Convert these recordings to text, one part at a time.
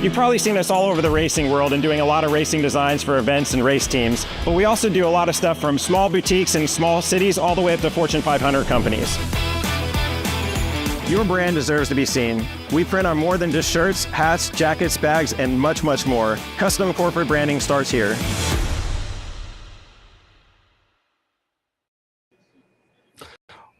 You've probably seen us all over the racing world and doing a lot of racing designs for events and race teams, but we also do a lot of stuff from small boutiques in small cities all the way up to Fortune 500 companies. Your brand deserves to be seen. We print on more than just shirts, hats, jackets, bags, and much, much more. Custom corporate branding starts here.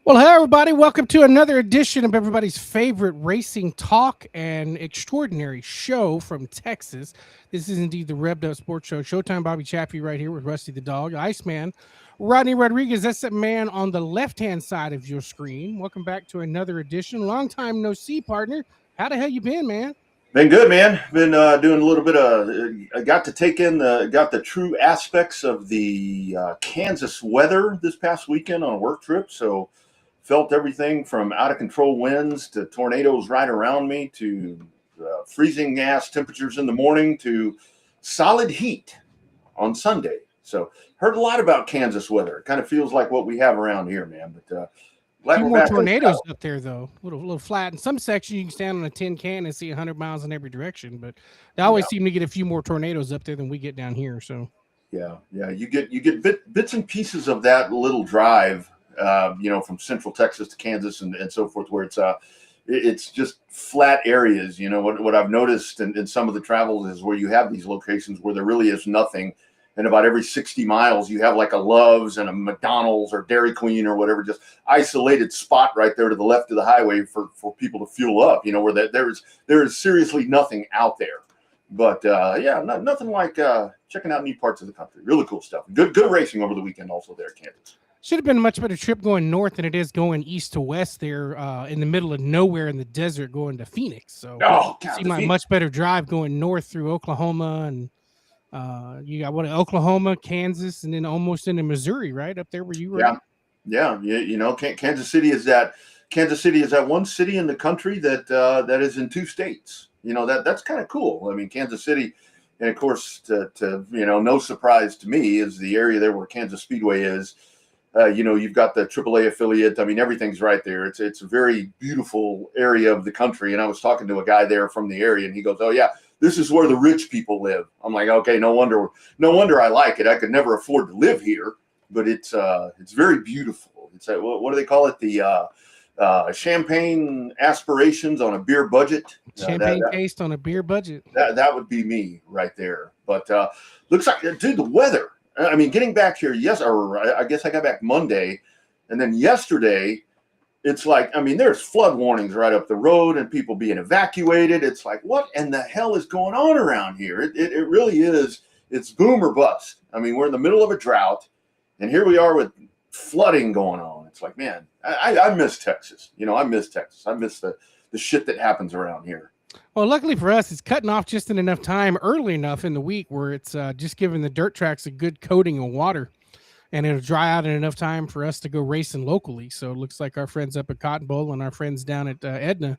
Well, hey, everybody. Welcome to another edition of everybody's favorite racing talk and extraordinary show from Texas. This is indeed the Revved Up Sports Show. Showtime Bobby Chaffee right here with Rusty the Dog. Iceman, Rodney Rodriguez, that's the man on the left-hand side of your screen. Welcome back to another edition. Long time no see, partner. How the hell you been, man? Been good, man. Been doing a little bit of. I got to take in the true aspects of the Kansas weather this past weekend on a work trip. So felt everything from out of control winds to tornadoes right around me to freezing ass temperatures in the morning to solid heat on Sunday. So heard a lot about Kansas weather. It kind of feels like what we have around here, man. But a few more tornadoes up there, though. A little flat. In some sections, you can stand on a tin can and see 100 miles in every direction. But they always seem to get a few more tornadoes up there than we get down here. So yeah, you get bits and pieces of that little drive, from Central Texas to Kansas and so forth, where it's just flat areas. You know what I've noticed in some of the travels is where you have these locations where there really is nothing. And about every 60 miles, you have like a Love's and a McDonald's or Dairy Queen or whatever, just isolated spot right there to the left of the highway for people to fuel up, where there is seriously nothing out there. But nothing like checking out neat parts of the country. Really cool stuff. Good racing over the weekend also there at Kansas. Should have been a much better trip going north than it is going east to west there in the middle of nowhere in the desert going to Phoenix. So it seemed like a much better drive going north through Oklahoma and you got Oklahoma, Kansas, and then almost into Missouri, right up there where you were. Yeah. Kansas City is that one city in the country that is in two states. That's kind of cool. I mean, Kansas City, and of course, no surprise to me, is the area there where Kansas Speedway is. You've got the AAA affiliate. I mean, everything's right there. It's a very beautiful area of the country. And I was talking to a guy there from the area, and he goes, "Oh yeah, this is where the rich people live." I'm like, okay, no wonder I like it. I could never afford to live here, but it's very beautiful. It's what do they call it? The champagne aspirations on a beer budget. Champagne taste on a beer budget. That would be me right there. But looks like, dude, the weather. I mean, getting back here, I guess I got back Monday, and then yesterday, it's like, I mean, there's flood warnings right up the road and people being evacuated. It's like, what in the hell is going on around here? It really is. It's boom or bust. I mean, we're in the middle of a drought, and here we are with flooding going on. It's like, man, I miss Texas. I miss Texas. I miss the shit that happens around here. Well, luckily for us, it's cutting off just in enough time, early enough in the week where it's just giving the dirt tracks a good coating of water. And it'll dry out in enough time for us to go racing locally. So it looks like our friends up at Cotton Bowl and our friends down at Edna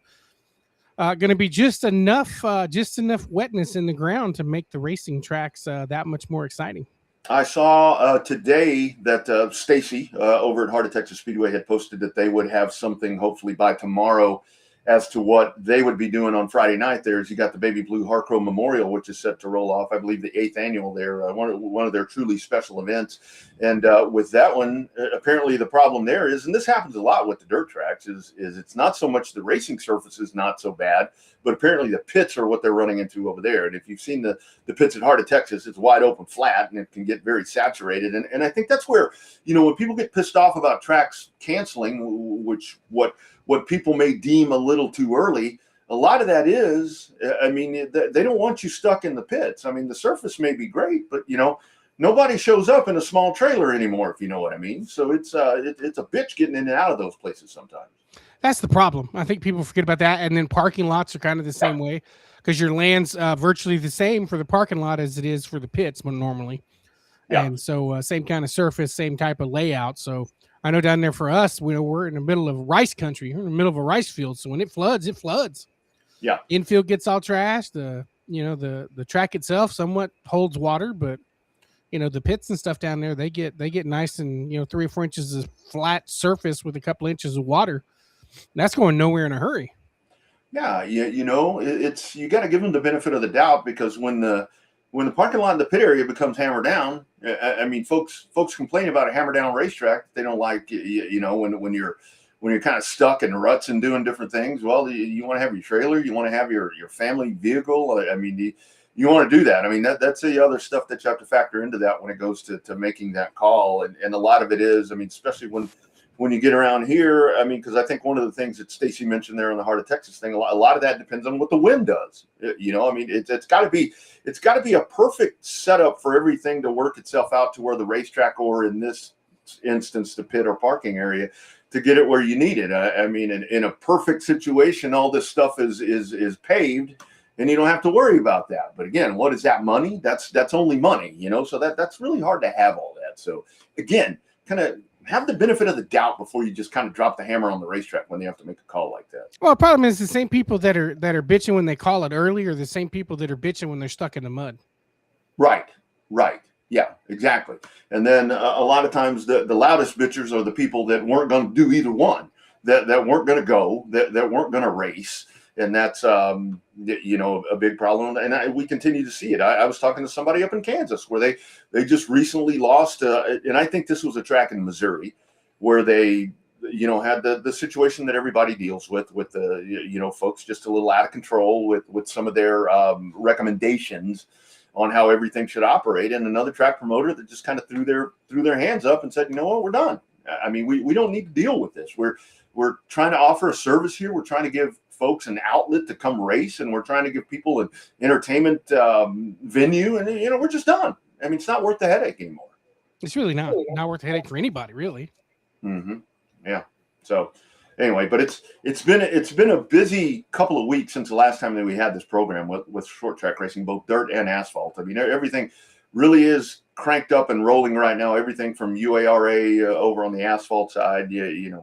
going to be just enough wetness in the ground to make the racing tracks that much more exciting. I saw today that Stacy over at Heart of Texas Speedway had posted that they would have something hopefully by tomorrow as to what they would be doing on Friday night. There's, you got the Baby Blue Harcrow Memorial, which is set to roll off, I believe, the 8th annual there, one of their truly special events. And with that one, apparently the problem there is, and this happens a lot with the dirt tracks, is it's not so much the racing surface is not so bad, but apparently the pits are what they're running into over there. And if you've seen the pits at Heart of Texas, it's wide open flat, and it can get very saturated. And I think that's where, when people get pissed off about tracks canceling, which what people may deem a little too early, a lot of that is, I mean, they don't want you stuck in the pits. I mean, the surface may be great, but, nobody shows up in a small trailer anymore, if you know what I mean. So it's a bitch getting in and out of those places sometimes. That's the problem. I think people forget about that. And then parking lots are kind of the same way because your land's virtually the same for the parking lot as it is for the pits normally. Yeah. And so same kind of surface, same type of layout. So I know down there for us, we're in the middle of rice country. We're in the middle of a rice field. So when it floods, it floods. Yeah. Infield gets all trashed. The track itself somewhat holds water, but the pits and stuff down there, they get nice and 3 or 4 inches of flat surface with a couple inches of water. And that's going nowhere in a hurry. Yeah, it's you got to give them the benefit of the doubt, because when the parking lot in the pit area becomes hammered down, I mean, folks complain about a hammer down racetrack. They don't like, when you're kind of stuck in ruts and doing different things. Well, you want to have your trailer, you want to have your family vehicle. I mean, you want to do that. I mean, that's the other stuff that you have to factor into that when it goes to making that call. And a lot of it is, I mean, especially when you get around here, I mean, because I think one of the things that Stacy mentioned there on the Heart of Texas thing, a lot of that depends on what the wind does. I mean, it's got to be a perfect setup for everything to work itself out to where the racetrack, or in this instance, the pit or parking area, to get it where you need it. I mean, in a perfect situation, all this stuff is paved, and you don't have to worry about that. But again, what is that money? That's only money, so that's really hard to have all that. So again, kind of have the benefit of the doubt before you just kind of drop the hammer on the racetrack when they have to make a call like that. Well, the problem is the same people that are bitching when they call it early are the same people that are bitching when they're stuck in the mud. Right. Yeah, exactly. And then a lot of times the loudest bitchers are the people that weren't going to do either one, that weren't going to go, that weren't going to race. And that's, a big problem. And we continue to see it. I was talking to somebody up in Kansas where they just recently lost, and I think this was a track in Missouri, where they, had the situation that everybody deals with the, folks just a little out of control with some of their recommendations on how everything should operate. And another track promoter that just kind of threw their hands up and said, you know what, we're done. I mean, we don't need to deal with this. We're trying to offer a service here. We're trying to give folks an outlet to come race, and we're trying to give people an entertainment venue, and we're just done. I mean, it's not worth the headache anymore. It's really not worth the headache for anybody, really. Mm-hmm. Yeah. So anyway, but it's been a busy couple of weeks since the last time that we had this program with short track racing, both dirt and asphalt. I mean, everything really is cranked up and rolling right now. Everything from UARA over on the asphalt side,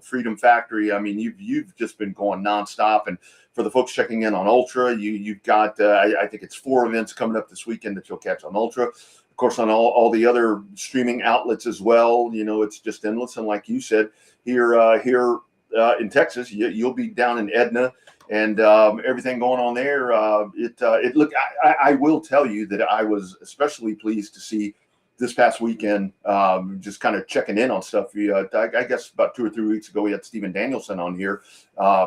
Freedom Factory. I mean, you've just been going nonstop. And for the folks checking in on Ultra, you've got I think it's 4 events coming up this weekend that you'll catch on Ultra. Of course, on all the other streaming outlets as well. It's just endless. And like you said, here in Texas, you'll be down in Edna, and everything going on there. I will tell you that I was especially pleased to see this past weekend, just kind of checking in on stuff. I guess about 2 or 3 weeks ago, we had Stephen Danielson on here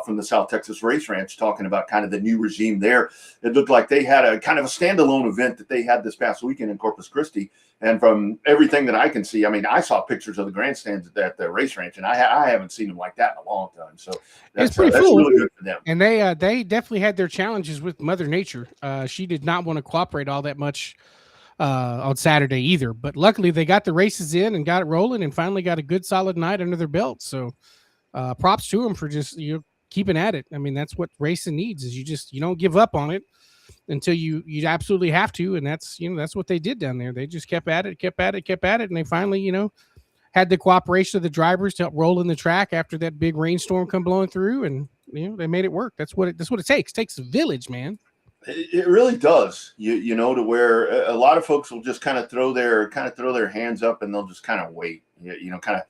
from the South Texas Race Ranch talking about kind of the new regime there. It looked like they had a kind of a standalone event that they had this past weekend in Corpus Christi. And from everything that I can see, I mean, I saw pictures of the grandstands at the race ranch, and I haven't seen them like that in a long time. So it's pretty cool. That's really good for them. And they definitely had their challenges with Mother Nature. She did not want to cooperate all that much on Saturday either, but luckily they got the races in and got it rolling, and finally got a good solid night under their belt. So props to them for just keeping at it. I mean, that's what racing needs, is you don't give up on it until you absolutely have to. And that's what they did down there. They just kept at it. And they finally, had the cooperation of the drivers to help roll in the track after that big rainstorm come blowing through, and they made it work. That's what it takes. It takes a village, man. It really does. To where a lot of folks will just kind of throw their hands up, and they'll just kind of wait, kind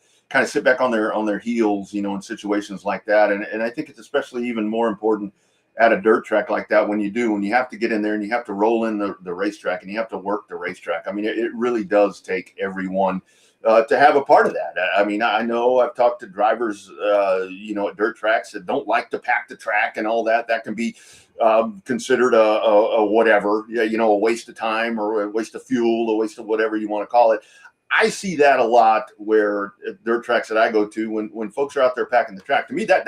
of sit back on their heels, in situations like that. And I think it's especially even more important at a dirt track like that when you have to get in there and you have to roll in the racetrack and you have to work the racetrack. I mean, it really does take everyone to have a part of that. I mean, I know I've talked to drivers, at dirt tracks that don't like to pack the track and all that. That can be considered a whatever, a waste of time or a waste of fuel, a waste of whatever you want to call it. I see that a lot where at dirt tracks that I go to, when folks are out there packing the track, to me, that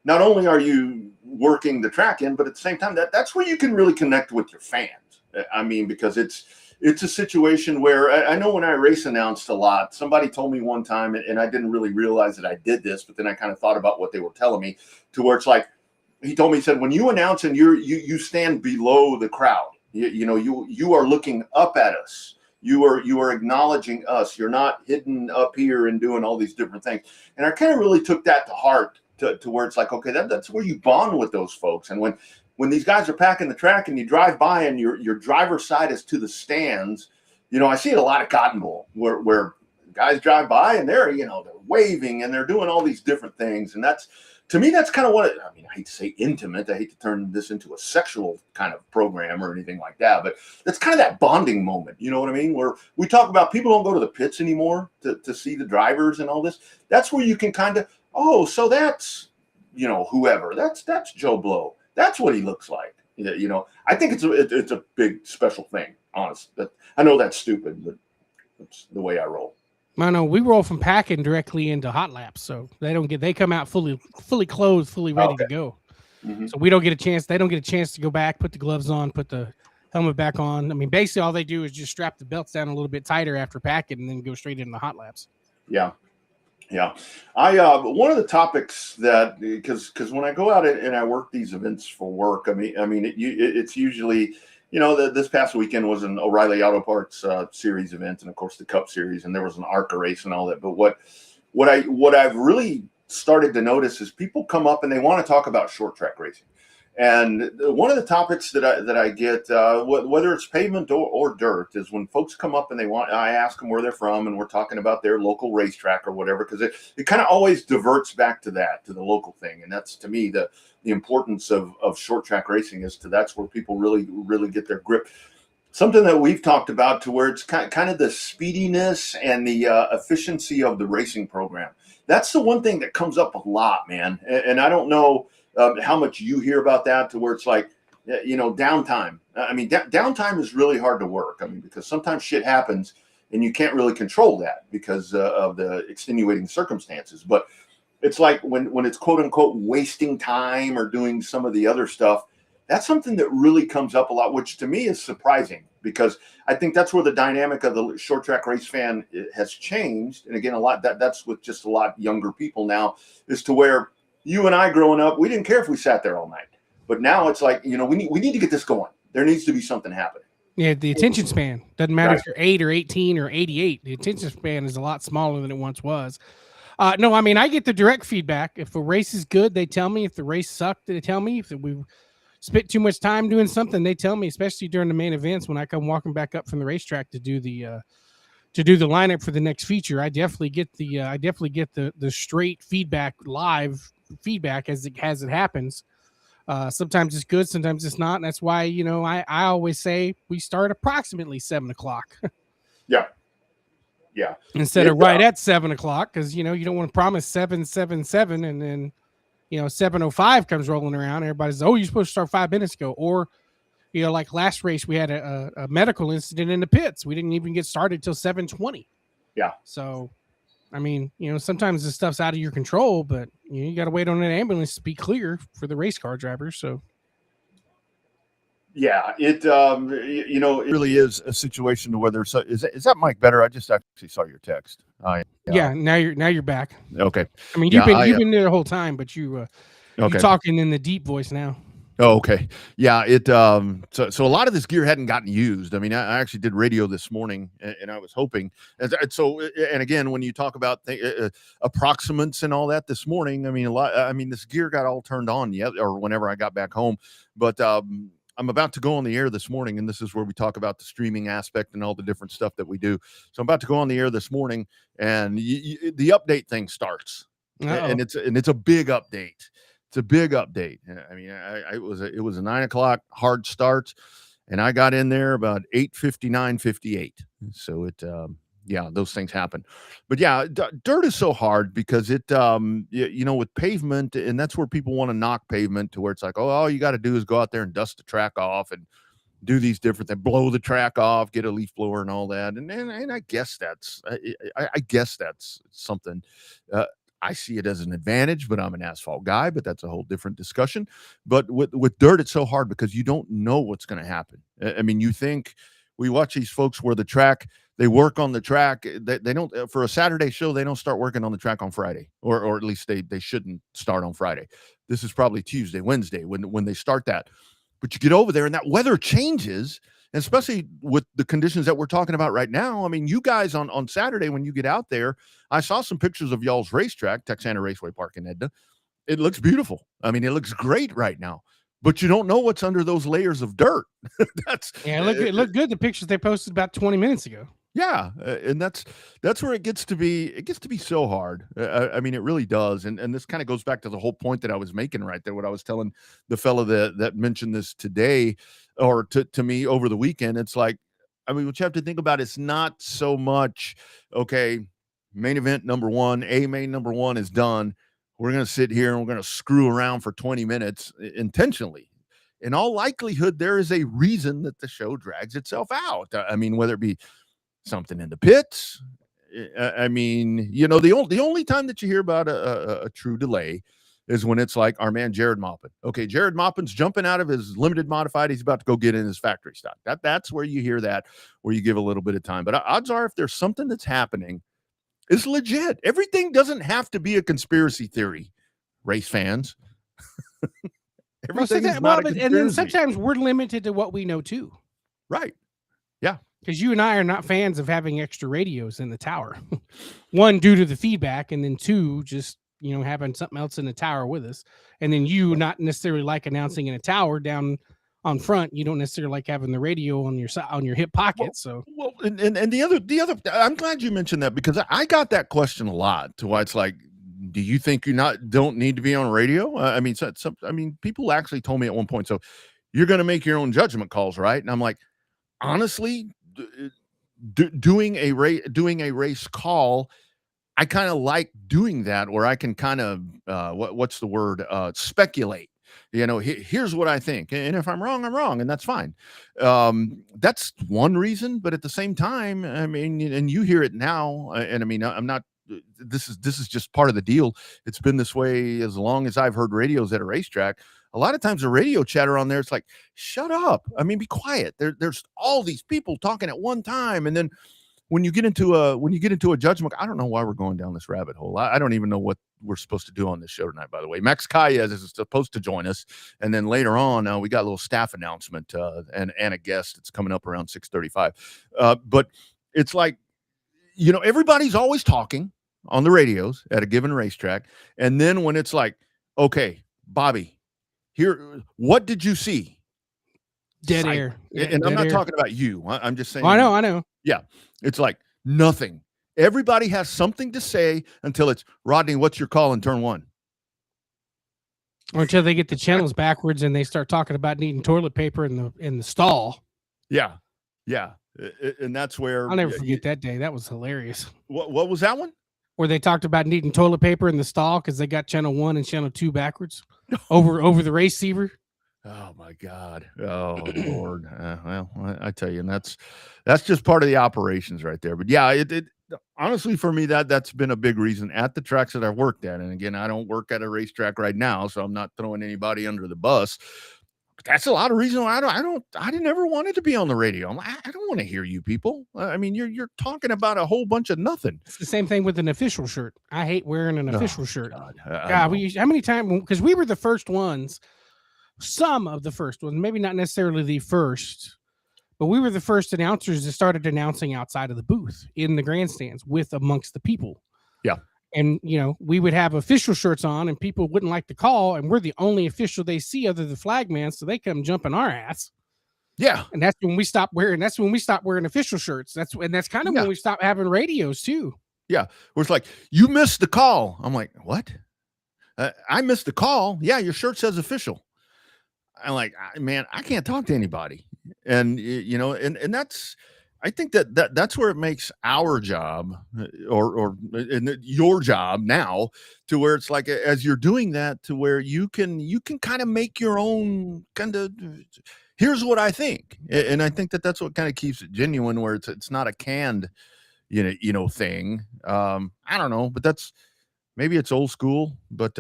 not only are you working the track in, but at the same time, that's where you can really connect with your fans. I mean, because it's a situation where I know when I race announced a lot, somebody told me one time, and I didn't really realize that I did this, but then I kind of thought about what they were telling me, to where it's like, he told me, he said, when you announce and you stand below the crowd, you are looking up at us. You are acknowledging us. You're not hidden up here and doing all these different things. And I kind of really took that to heart, to where it's like, okay, that's where you bond with those folks. And when these guys are packing the track and you drive by and your driver's side is to the stands, I see it a lot at Cotton Bowl where guys drive by and they're waving and they're doing all these different things. And to me, that's kind of what I mean. I hate to say intimate. I hate to turn this into a sexual kind of program or anything like that, but that's kind of that bonding moment. You know what I mean? Where we talk about people don't go to the pits anymore to see the drivers and all this. That's where you can kind of, oh, so that's, whoever. That's Joe Blow. That's what he looks like. I think it's a big special thing. Honest. I know that's stupid, but that's the way I roll. I know we roll from packing directly into hot laps, so they come out fully clothed, fully ready to go. Mm-hmm. So we don't get a chance. They don't get a chance to go back, put the gloves on, put the helmet back on. I mean, basically all they do is just strap the belts down a little bit tighter after packing, and then go straight into the hot laps. Yeah. One of the topics that because when I go out and I work these events for work, it's usually. This past weekend was an O'Reilly Auto Parts series event, and of course the Cup Series, and there was an ARCA race and all that. But what I've really started to notice is people come up and they want to talk about short track racing. And one of the topics that I get, whether it's pavement or dirt, is when folks come up and I ask them where they're from, and we're talking about their local racetrack or whatever, because it kind of always diverts back to the local thing. And that's, to me, the importance of short track racing that's where people really, really get their grip. Something that we've talked about to where it's kind of the speediness and the efficiency of the racing program. That's the one thing that comes up a lot, man. And I don't know how much you hear about that, to where it's like, downtime. I mean, downtime is really hard to work. I mean, because sometimes shit happens and you can't really control that because of the extenuating circumstances. But it's like when it's quote unquote wasting time or doing some of the other stuff, that's something that really comes up a lot, which to me is surprising, because I think that's where the dynamic of the short track race fan has changed. And again, that's with just a lot younger people now, is to where you and I growing up, we didn't care if we sat there all night. But now it's like, we need to get this going. There needs to be something happening. Yeah, the attention span. Doesn't matter if you're 8 or 18 or 88. The attention span is a lot smaller than it once was. No, I mean, I get the direct feedback. If a race is good, they tell me. If the race sucked, they tell me. If we spent too much time doing something, they tell me, especially during the main events when I come walking back up from the racetrack to do the lineup for the next feature. I definitely get the straight feedback, live feedback as it happens. Sometimes it's good, sometimes it's not. And that's why, I always say we start approximately 7:00. Yeah. Instead of right at 7:00, because you don't want to promise 7:77 and then 7:05 comes rolling around. Everybody's, oh, you're supposed to start 5 minutes ago. Or like last race, we had a medical incident in the pits. We didn't even get started till 7:20. Yeah. So, I mean, sometimes this stuff's out of your control, but you got to wait on an ambulance to be clear for the race car drivers. So, yeah, it really is a situation to whether is that mic better? I just actually saw your text. Yeah, now you're back. Okay. I mean, you've been there the whole time, but you're talking in the deep voice now. Oh, okay. Yeah, so a lot of this gear hadn't gotten used. I mean, I actually did radio this morning, and I was hoping. And again, when you talk about approximates and all that this morning, I mean, this gear got all turned on or whenever I got back home. But I'm about to go on the air this morning, and this is where we talk about the streaming aspect and all the different stuff that we do. So I'm about to go on the air this morning, and the update thing starts, and it's a big update. It's a big update. I mean, it was a 9:00 hard start, and I got in there about 8:59:58. So those things happen. But yeah, dirt is so hard because it, with pavement, and that's where people want to knock pavement, to where it's like, oh, all you got to do is go out there and dust the track off and do these different things, blow the track off, get a leaf blower and all that. And I guess that's something. I see it as an advantage, but I'm an asphalt guy, but that's a whole different discussion. But with dirt, it's so hard because you don't know what's going to happen. I mean, we watch these folks where they work on the track. They don't, for a Saturday show, they don't start working on the track on Friday, or at least they shouldn't start on Friday. This is probably Tuesday, Wednesday when they start that. But you get over there and that weather changes, and especially with the conditions that we're talking about right now. I mean, you guys on Saturday, when you get out there, I saw some pictures of y'all's racetrack, Texana Raceway Park in Edna. It looks beautiful. I mean, it looks great right now, but you don't know what's under those layers of dirt. It looked good. The pictures they posted about 20 minutes ago. Yeah, and that's where it gets to be so hard. I mean, it really does. And this kind of goes back to the whole point that I was making right there. What I was telling the fellow that mentioned this today, or to me over the weekend. It's like, I mean, what you have to think about, it's not so much, okay, main event number one, main number one is done. We're going to sit here and we're going to screw around for 20 minutes intentionally. In all likelihood, there is a reason that the show drags itself out. I mean, whether it be something in the pits. I mean, the only time that you hear about a true delay is when it's like our man Jared Maupin. Okay, Jared Maupin's jumping out of his limited modified. He's about to go get in his factory stock. That's where you hear that, where you give a little bit of time. But odds are, if there's something that's happening, it's legit. Everything doesn't have to be a conspiracy theory, race fans. Everything is not a conspiracy. And then sometimes we're limited to what we know too. Right. Yeah. Because you and I are not fans of having extra radios in the tower. One, due to the feedback, and then two, just having something else in the tower with us. And then you not necessarily like announcing in a tower down on front. You don't necessarily like having the radio on your hip pocket. And the other, I'm glad you mentioned that, because I got that question a lot. To why it's like, do you think you don't need to be on radio? I mean, people actually told me at one point, so you're going to make your own judgment calls, right? And I'm like, honestly, doing a race call, I kind of like doing that, where I can kind of what's the word, speculate. Here's what I think, and if I'm wrong, I'm wrong, and that's fine. That's one reason, but at the same time, I mean, and you hear it now, and I mean, I'm not. This is just part of the deal. It's been this way as long as I've heard radios at a racetrack. A lot of times the radio chatter on there, it's like, shut up. I mean, be quiet. There's all these people talking at one time. And then when you get into a judgment, I don't know why we're going down this rabbit hole. I don't even know what we're supposed to do on this show tonight, by the way. Max Calles is supposed to join us. And then later on, we got a little staff announcement and a guest. It's coming up around 6:35. But it's like, everybody's always talking on the radios at a given racetrack. And then when it's like, okay, Bobby, here, what did you see? Dead air. And I'm not talking about you. I'm just saying. I know. Yeah. It's like nothing. Everybody has something to say until it's, Rodney, what's your call in turn one? Or until they get the channels backwards and they start talking about needing toilet paper in the stall. Yeah. Yeah. And that's where I'll never forget that day. That was hilarious. What was that one? Where they talked about needing toilet paper in the stall because they got channel 1 and channel 2 backwards over the receiver. Oh my God! Oh Lord! Well, I tell you, and that's just part of the operations right there. But yeah, it honestly for me that's been a big reason at the tracks that I've worked at. And again, I don't work at a racetrack right now, so I'm not throwing anybody under the bus. That's a lot of reason why I didn't ever wanted to be on the radio. I don't want to hear you people. I mean, you're talking about a whole bunch of nothing. It's the same thing with an official shirt. I hate wearing an official shirt. God, how many times? Because we were the first ones, some of the first ones, maybe not necessarily the first, but we were the first announcers that started announcing outside of the booth in the grandstands with amongst the people. Yeah. And, we would have official shirts on and people wouldn't like the call. And we're the only official they see other than the flagman. So they come jumping our ass. Yeah. And that's when we stopped wearing official shirts. That's kind of when we stopped having radios too. Yeah. Where it's like, you missed the call. I'm like, what? I missed the call. Yeah. Your shirt says official. I'm like, man, I can't talk to anybody. And, and that's, I think that's where it makes our job or your job now, to where it's like, as you're doing that, to where you can kind of make your own kind of, here's what I think. And I think that's what kind of keeps it genuine, where it's not a canned, thing. I don't know, but maybe it's old school. But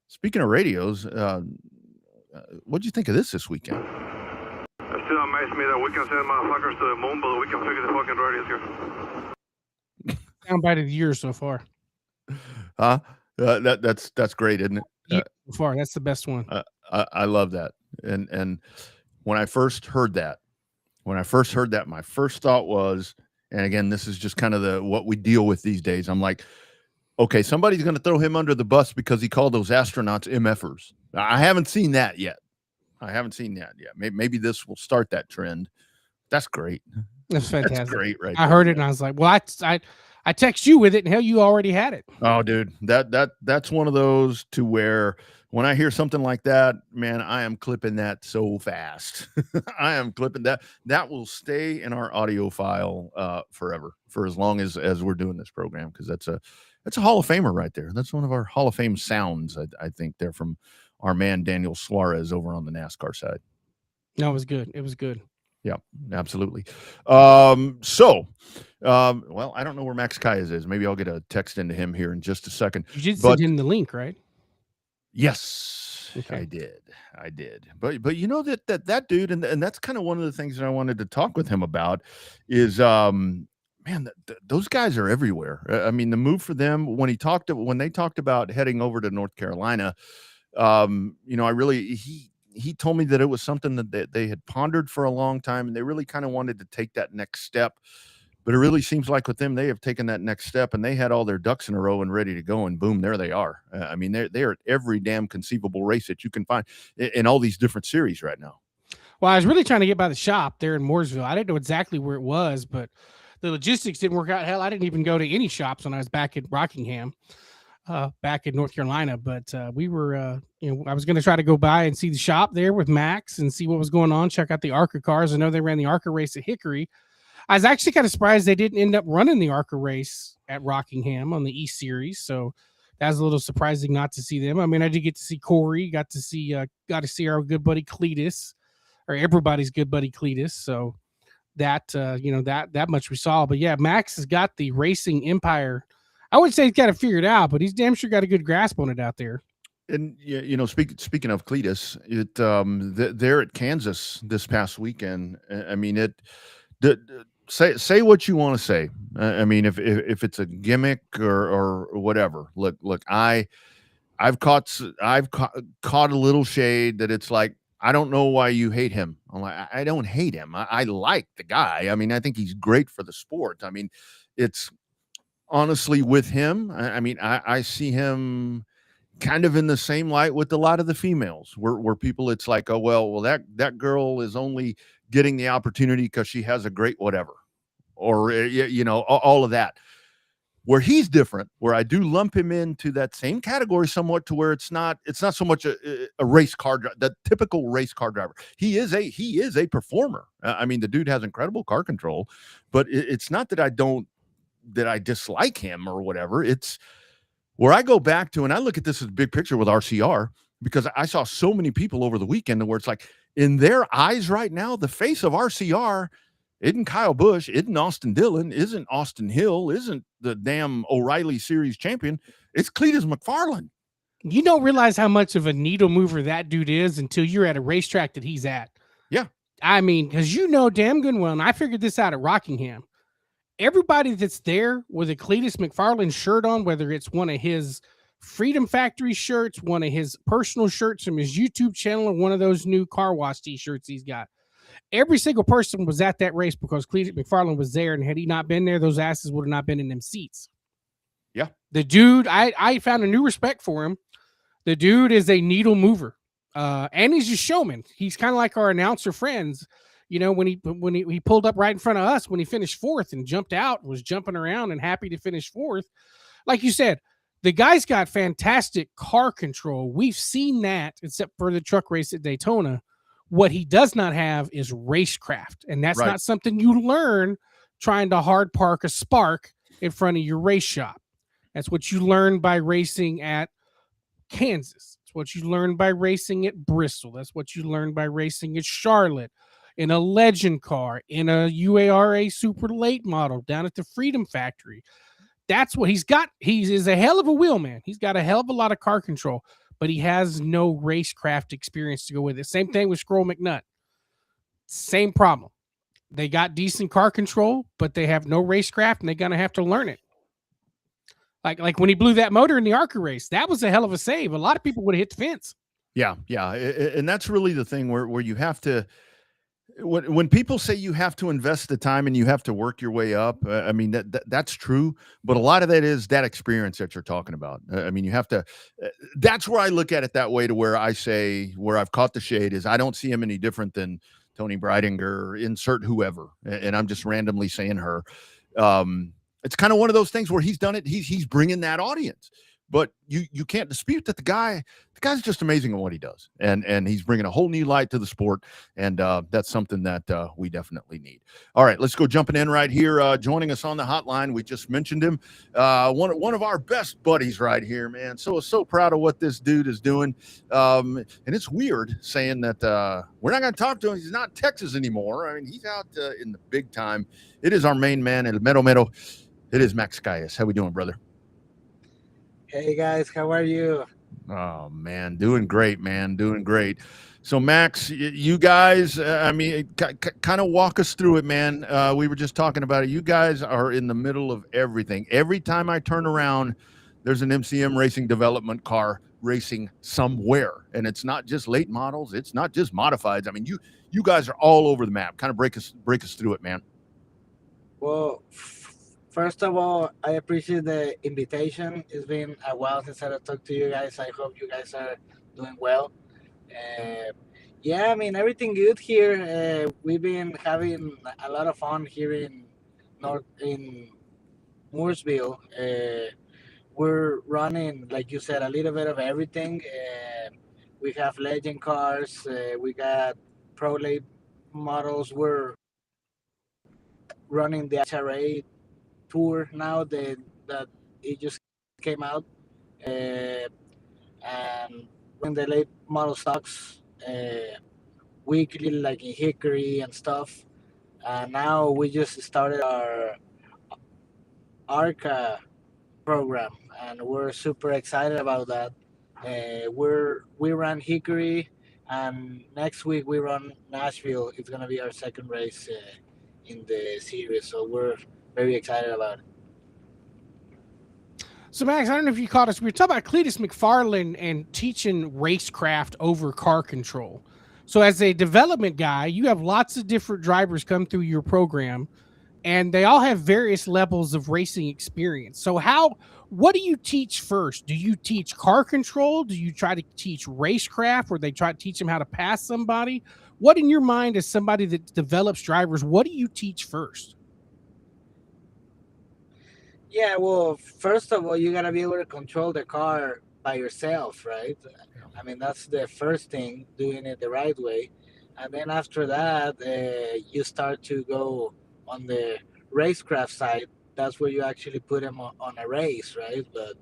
speaking of radios, what'd you think of this weekend? It still amazes me that we can send motherfuckers to the moon, but we can fix the fucking radios here. Soundbite of the year so far. Huh? That's great, isn't it? So far, that's the best one. I love that. And when I first heard that, my first thought was, and again, this is just kind of what we deal with these days. I'm like, okay, somebody's going to throw him under the bus because he called those astronauts MFers. I haven't seen that yet. Maybe this will start that trend. That's great. That's fantastic. That's great, right? I heard it and I was like, well, I text you with it, and hell, you already had it. Oh, dude, that's one of those to where when I hear something like that, man, I am clipping that so fast. I am clipping that. That will stay in our audio file forever, for as long as we're doing this program, because that's a Hall of Famer right there. That's one of our Hall of Fame sounds, I think, they're from our man Daniel Suarez over on the NASCAR side. No, it was good. It was good. Yeah, absolutely. Well, I don't know where Max Kayas is. Maybe I'll get a text into him here in just a second. You did send him the link, right? Yes, okay. I did. But you know that dude, and that's kind of one of the things that I wanted to talk with him about is, man, those guys are everywhere. I mean, the move for them when they talked about heading over to North Carolina, he told me that it was something that they had pondered for a long time, and they really kind of wanted to take that next step. But it really seems like with them, they have taken that next step, and they had all their ducks in a row and ready to go, and boom, there they are. I mean, they're at every damn conceivable race that you can find in all these different series right now. Well, I was really trying to get by the shop there in Mooresville. I didn't know exactly where it was, but the logistics didn't work out. Hell, I didn't even go to any shops when I was back in Rockingham. Back in North Carolina, but we were, I was going to try to go by and see the shop there with Max and see what was going on, check out the ARCA cars. I know they ran the ARCA race at Hickory. I was actually kind of surprised they didn't end up running the ARCA race at Rockingham on the East Series, so that was a little surprising not to see them. I mean, I did get to see Corey, got to see our good buddy Cletus, or everybody's good buddy Cletus, so that that much we saw. But yeah, Max has got the racing empire. I would say he's got it figured out, but he's damn sure got a good grasp on it out there. And speaking of Cletus, there at Kansas this past weekend. I mean, say what you want to say. I mean, if it's a gimmick or whatever. Look, I've caught a little shade that it's like, I don't know why you hate him. I'm like, I don't hate him. I like the guy. I mean, I think he's great for the sport. I mean, it's. Honestly, with him, I mean, I see him kind of in the same light with a lot of the females, where people, it's like, oh, well, that girl is only getting the opportunity because she has a great whatever, or all of that. Where he's different, where I do lump him into that same category somewhat, to where it's not so much a race car driver, the typical race car driver. He is a performer. I mean, the dude has incredible car control, but it's not that I dislike him or whatever. It's where I go back to, and I look at this as a big picture with RCR, because I saw so many people over the weekend where it's like, in their eyes right now, the face of RCR isn't Kyle Busch, isn't Austin Dillon, isn't Austin Hill, isn't the damn O'Reilly Series champion. It's Cletus McFarland. You don't realize how much of a needle mover that dude is until you're at a racetrack that he's at. Yeah. I mean, because damn good well, and I figured this out at Rockingham. Everybody that's there with a Cletus McFarland shirt on, whether it's one of his Freedom Factory shirts, one of his personal shirts from his YouTube channel, or one of those new car wash t-shirts he's got, every single person was at that race because Cletus McFarland was there, and had he not been there, those asses would have not been in them seats. Yeah. The dude, I found a new respect for him. The dude is a needle mover, and he's a showman. He's kind of like our announcer friends. When he pulled up right in front of us when he finished fourth and jumped out, was jumping around and happy to finish fourth. Like you said, the guy's got fantastic car control. We've seen that, except for the truck race at Daytona. What he does not have is racecraft, and that's not something you learn trying to hard park a Spark in front of your race shop. That's what you learn by racing at Kansas. It's what you learn by racing at Bristol. That's what you learn by racing at Charlotte, in a legend car, in a UARA super late model down at the Freedom Factory. That's what he's got. He is a hell of a wheelman. He's got a hell of a lot of car control, but he has no racecraft experience to go with it. Same thing with Scroll McNutt. Same problem. They got decent car control, but they have no racecraft, and they're going to have to learn it. Like when he blew that motor in the ARCA race, that was a hell of a save. A lot of people would have hit the fence. Yeah. And that's really the thing where you have to, when people say you have to invest the time and you have to work your way up, I mean, that's true. But a lot of that is that experience that you're talking about. I mean, you have to, that's where I look at it that way, to where I say, where I've caught the shade is, I don't see him any different than Tony Breidinger, insert whoever, and I'm just randomly saying her. It's kind of one of those things where he's done it. He's bringing that audience, but you can't dispute that the guy's just amazing at what he does, and he's bringing a whole new light to the sport, and that's something that we definitely need. All right, let's go jumping in right here. Joining us on the hotline, we just mentioned him, one of our best buddies right here, man. So proud of what this dude is doing, and it's weird saying that we're not going to talk to him. He's not in Texas anymore. I mean, he's out in the big time. It is our main man, El Mero Mero. It is Max Calles. How we doing, brother? Hey guys, how are you? Oh man, doing great, man, doing great. So Max, you guys, I mean, kind of walk us through it, man. We were just talking about it. You guys are in the middle of everything. Every time I turn around, there's an MCM racing development car racing somewhere, and it's not just late models. It's not just modifieds. I mean, you guys are all over the map. Kind of break us through it, man. Well, first of all, I appreciate the invitation. It's been a while since I talked to you guys. I hope you guys are doing well. Yeah, I mean, everything good here. We've been having a lot of fun here in Mooresville. We're running, like you said, a little bit of everything. We have legend cars. We got pro late models. We're running the HRA tour now that it just came out, and when the late model stocks weekly, like in Hickory and stuff. Now we just started our ARCA program, and we're super excited about that. We run Hickory, and next week we run Nashville. It's gonna be our second race in the series, so we're very excited about it. So, Max, I don't know if you caught us. We were talking about Cletus McFarland and teaching racecraft over car control. So, as a development guy, you have lots of different drivers come through your program, and they all have various levels of racing experience. So, what do you teach first? Do you teach car control? Do you try to teach racecraft, where they try to teach them how to pass somebody? What, in your mind, as somebody that develops drivers, what do you teach first? Yeah, well, first of all, you gotta be able to control the car by yourself, right? I mean, that's the first thing, doing it the right way. And then after that, you start to go on the racecraft side. That's where you actually put him on a race, right? But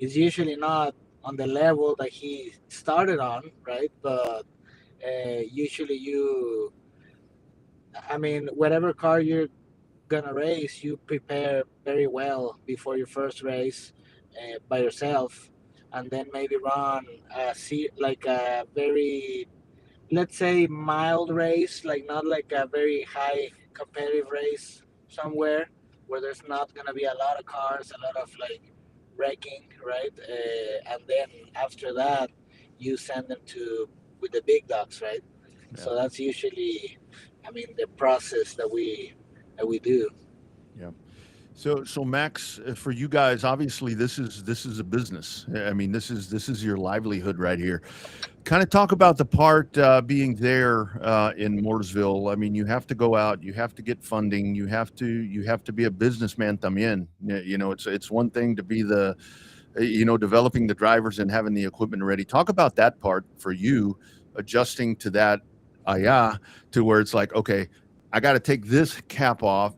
it's usually not on the level that he started on, right? But usually I mean, whatever car you're gonna race, you prepare very well before your first race by yourself, and then maybe run like a very, let's say, mild race, like not like a very high competitive race somewhere where there's not gonna be a lot of cars, a lot of like wrecking, right? And then after that, you send them to with the big dogs, right? Yeah. So that's usually, I mean, the process that we do. Yeah. So Max, for you guys, obviously this is a business. I mean, this is your livelihood right here. Kind of talk about the part being there in Mooresville. I mean, you have to go out, you have to get funding, you have to be a businessman también. You know, it's one thing to be the, developing the drivers and having the equipment ready. Talk about that part for you, adjusting to that, to where it's like, okay, I got to take this cap off.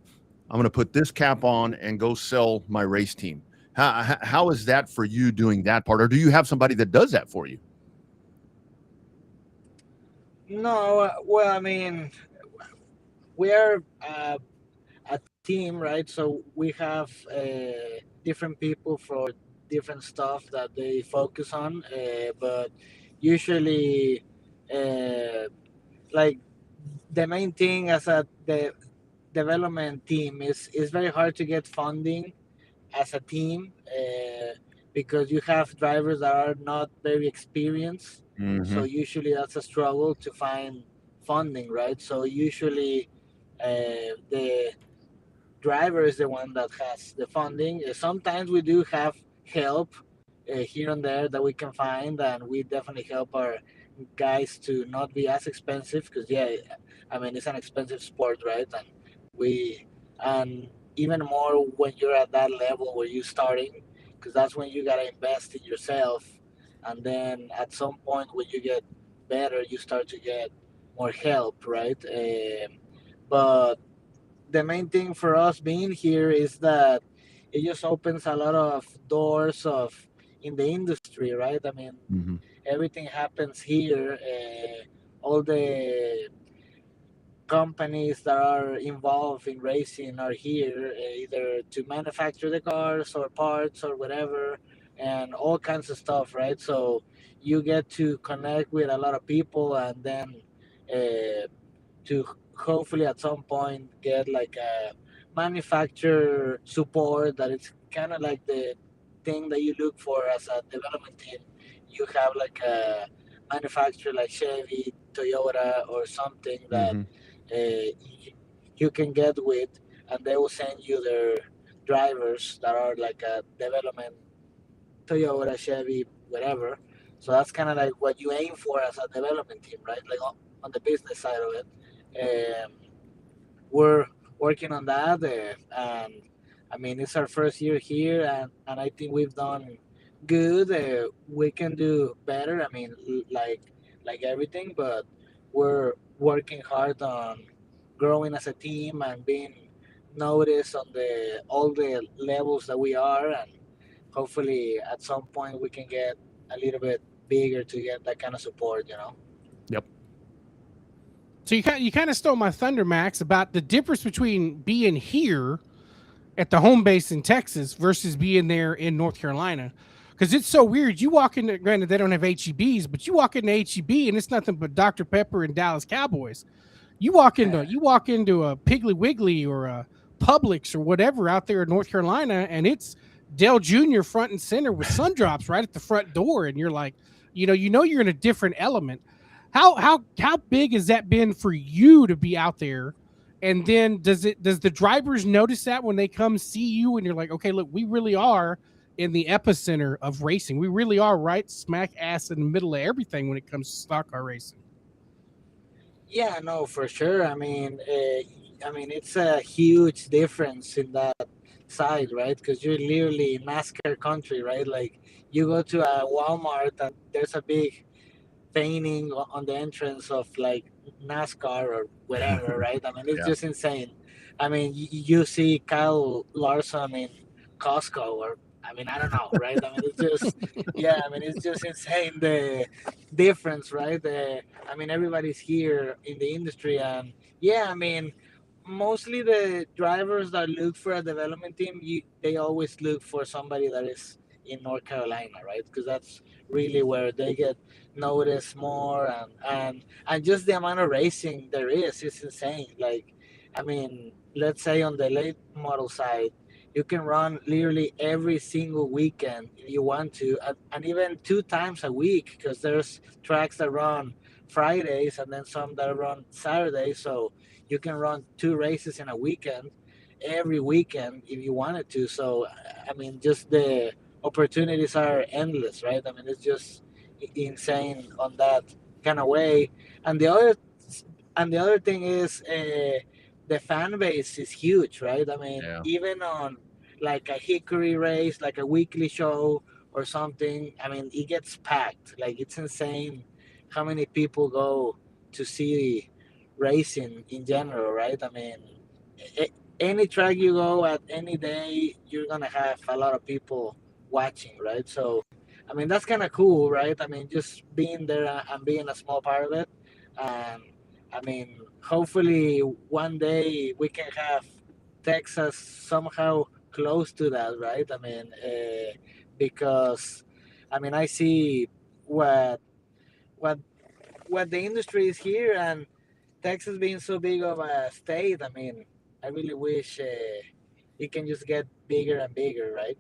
I'm going to put this cap on and go sell my race team. How is that for you doing that part? Or do you have somebody that does that for you? No, well, I mean, we are a team, right? So we have different people for different stuff that they focus on. But usually, like the main thing as the development team is very hard to get funding as a team because you have drivers that are not very experienced. Mm-hmm. So usually that's a struggle to find funding, right? So usually the driver is the one that has the funding. Sometimes we do have help here and there that we can find, and we definitely help our guys to not be as expensive because I mean it's an expensive sport, right? And even more when you're at that level where you're starting, because that's when you gotta invest in yourself, and then at some point when you get better, you start to get more help, right? But the main thing for us being here is that it just opens a lot of doors of in the industry, right? I mean, Mm-hmm. everything happens here. All the companies that are involved in racing are here, either to manufacture the cars or parts or whatever, and all kinds of stuff, right? So you get to connect with a lot of people, and then to hopefully at some point get like a manufacturer support that it's kind of like the thing that you look for as a development team. You have like a manufacturer like Chevy, Toyota, or something that Mm-hmm. you can get with, and they will send you their drivers that are like a development Toyota, Chevy, whatever. So that's kind of like what you aim for as a development team, right? Like on the business side of it. We're working on that, and I mean it's our first year here, and I think we've done good. We can do better. I mean, like everything, but we're working hard on growing as a team and being noticed on the all the levels that we are, and hopefully at some point we can get a little bit bigger to get that kind of support, you know. Yep. So you kind of stole my thunder, Max, about the difference between being here at the home base in Texas versus being there in North Carolina. Because it's so weird. You walk into, granted they don't have HEBs, but you walk into HEB and it's nothing but Dr. Pepper and Dallas Cowboys. You walk into a Piggly Wiggly or a Publix or whatever out there in North Carolina, and it's Dell Jr. front and center with sun drops right at the front door, and you're like, you know you're in a different element. How big has that been for you to be out there? And then does the drivers notice that when they come see you and you're like, okay, look, we really are in the epicenter of racing. We really are right smack ass in the middle of everything when it comes to stock car racing. Yeah, no, for sure. I mean, it's a huge difference in that side, right? Because you're literally in NASCAR country, right? Like you go to a Walmart and there's a big painting on the entrance of like NASCAR or whatever, right? I mean, it's Yeah. just insane. I mean, you see Kyle Larson in Costco, or I mean, I don't know, right? I mean, it's just, yeah, I mean, it's just insane the difference, right? I mean, everybody's here in the industry, and yeah, I mean, mostly the drivers that look for a development team, they always look for somebody that is in North Carolina, right? Because that's really where they get noticed more, and just the amount of racing there is insane. Like, I mean, let's say on the late model side, you can run literally every single weekend if you want to, and even 2 times a week, because there's tracks that run Fridays and then some that run Saturdays. So you can run 2 races in a weekend every weekend if you wanted to. So I mean, just the opportunities are endless, right? I mean, it's just insane on that kind of way. And the other thing is the fan base is huge, right? I mean, Yeah. even on like a Hickory race, like a weekly show or something, I mean, it gets packed. Like, it's insane how many people go to see racing in general, right? I mean, any track you go at any day, you're gonna have a lot of people watching, right? So I mean, that's kind of cool, right? I mean, just being there and being a small part of it. And I mean, hopefully one day we can have Texas somehow close to that, right? I mean, because I mean, I see what what what the industry is here, and Texas being so big of a state. I mean, I really wish it can just get bigger and bigger, right?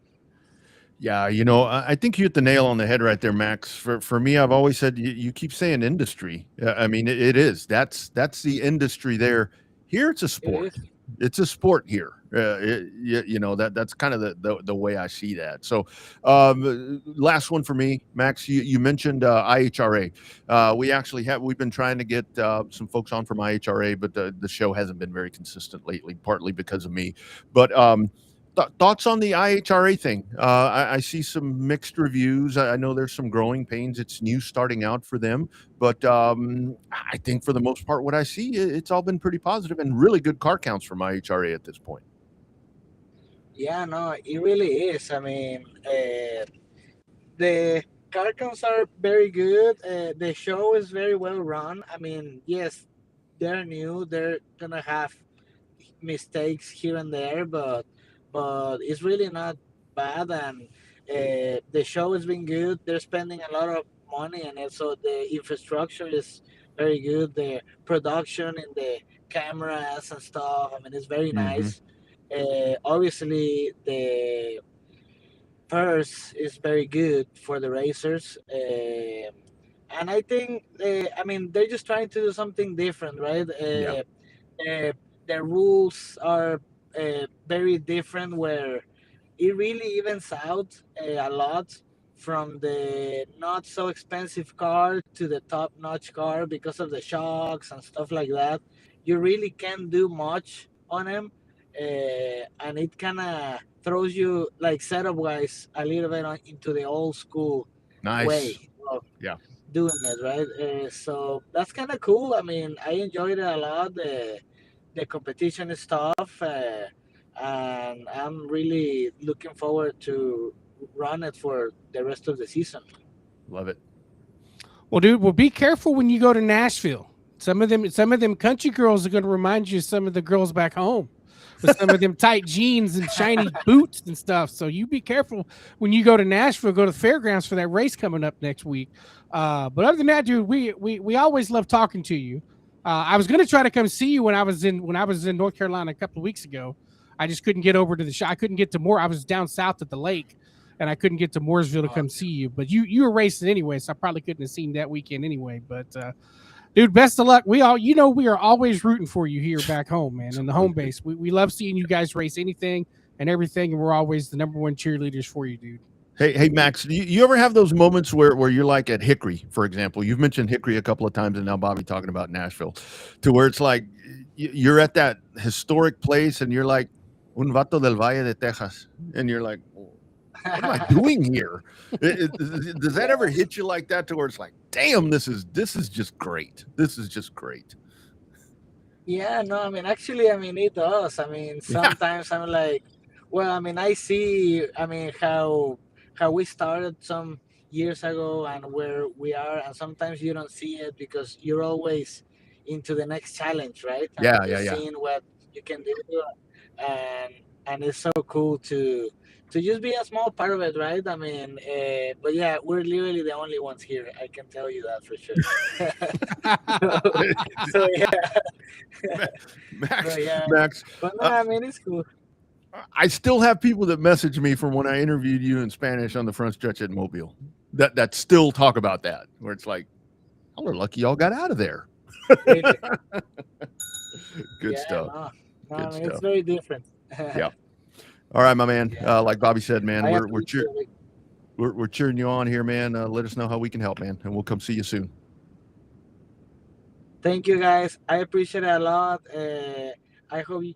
Yeah, you know, I think you hit the nail on the head right there, Max. For me, I've always said you keep saying industry. I mean, it is. That's the industry there. Here, it's a It sport. is. It's a sport here. That's kind of the way I see that. So, last one for me, Max. You mentioned IHRA. We've been trying to get some folks on from IHRA, but the show hasn't been very consistent lately, partly because of me. But thoughts on the IHRA thing? I see some mixed reviews. I know there's some growing pains. It's new starting out for them, but I think for the most part, what I see, it's all been pretty positive and really good car counts from IHRA at this point. Yeah, no, it really is. I mean, the car counts are very good. The show is very well run. I mean, yes, they're new. They're gonna have mistakes here and there, but it's really not bad. And the show has been good. They're spending a lot of money, and also the infrastructure is very good. The production and the cameras and stuff. I mean, it's very nice. Obviously, the purse is very good for the racers. And I think, I mean, they're just trying to do something different, right? Uh, the rules are very different, where it really evens out a lot from the not so expensive car to the top notch car because of the shocks and stuff like that. You really can't do much on them, and it kind of throws you, like, setup wise, a little bit into the old school way of doing it, right? So that's kind of cool. I mean, I enjoyed it a lot. The competition stuff, and I'm really looking forward to run it for the rest of the season. Love it. Well, dude, be careful when you go to Nashville. Some of them country girls are going to remind you of some of the girls back home with some of them tight jeans and shiny boots and stuff. So you be careful when you go to Nashville, go to the fairgrounds for that race coming up next week. But other than that, dude, we always love talking to you. I was going to try to come see you when I was in North Carolina a couple of weeks ago. I just couldn't get over to the show. I couldn't get to Moore. I was down south at the lake, and I couldn't get to Mooresville to come see you. But you were racing anyway, so I probably couldn't have seen that weekend anyway. But dude, best of luck. We are always rooting for you here back home, man, in the home base. We love seeing you guys race anything and everything, and we're always the number one cheerleaders for you, dude. Hey, Max, do you ever have those moments where you're like at Hickory, for example? You've mentioned Hickory a couple of times, and now Bobby talking about Nashville, to where it's like you're at that historic place, and you're like, un vato del Valle de Texas, and you're like, what am I doing here? Does that ever hit you like that, to where it's like, damn, this is just great. This is just great. Yeah, no, I mean, actually, I mean, it does. I mean, sometimes I'm like, well, I mean, I see, I mean, how we started some years ago and where we are, and sometimes you don't see it because you're always into the next challenge, right? And seeing what you can do, and it's so cool to just be a small part of it, right? I mean, but yeah, we're literally the only ones here. I can tell you that for sure. so yeah, Max. But no, I mean, it's cool. I still have people that message me from when I interviewed you in Spanish on the front stretch at Mobile that still talk about that, where it's like, oh, we're lucky y'all got out of there. Good stuff. No, I mean, it's very different. Yeah. All right, my man. Like Bobby said, man, we're cheering you on here, man. Let us know how we can help, man, and we'll come see you soon. Thank you, guys. I appreciate it a lot. I hope you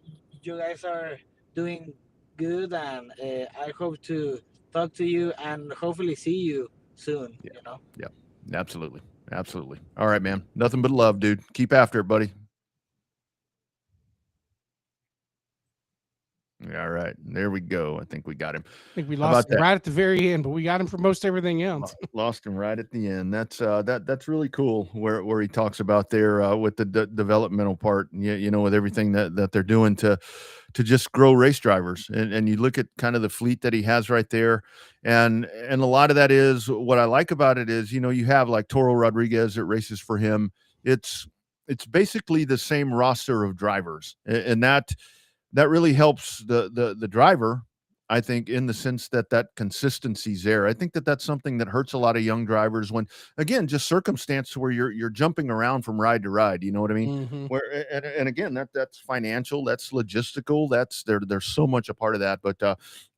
guys are doing good, and I hope to talk to you and hopefully see you soon. Yeah. You know. Yeah. Absolutely. All right, man. Nothing but love, dude. Keep after it, buddy. All right, there we go. I think we got him. I think we lost him right at the very end, but we got him for most everything else. Lost him right at the end. That's really cool. Where he talks about there with the developmental part, and with everything that they're doing to just grow race drivers, and you look at kind of the fleet that he has right there, and a lot of that is what I like about it is you have like Toro Rodriguez that races for him. It's basically the same roster of drivers, and that really helps the driver I think, in the sense that consistency's there. I think that's something that hurts a lot of young drivers when, again, just circumstance where you're jumping around from ride to ride. You know what I mean? Mm-hmm. Where and again, that's financial, that's logistical, that's there's so much a part of that. But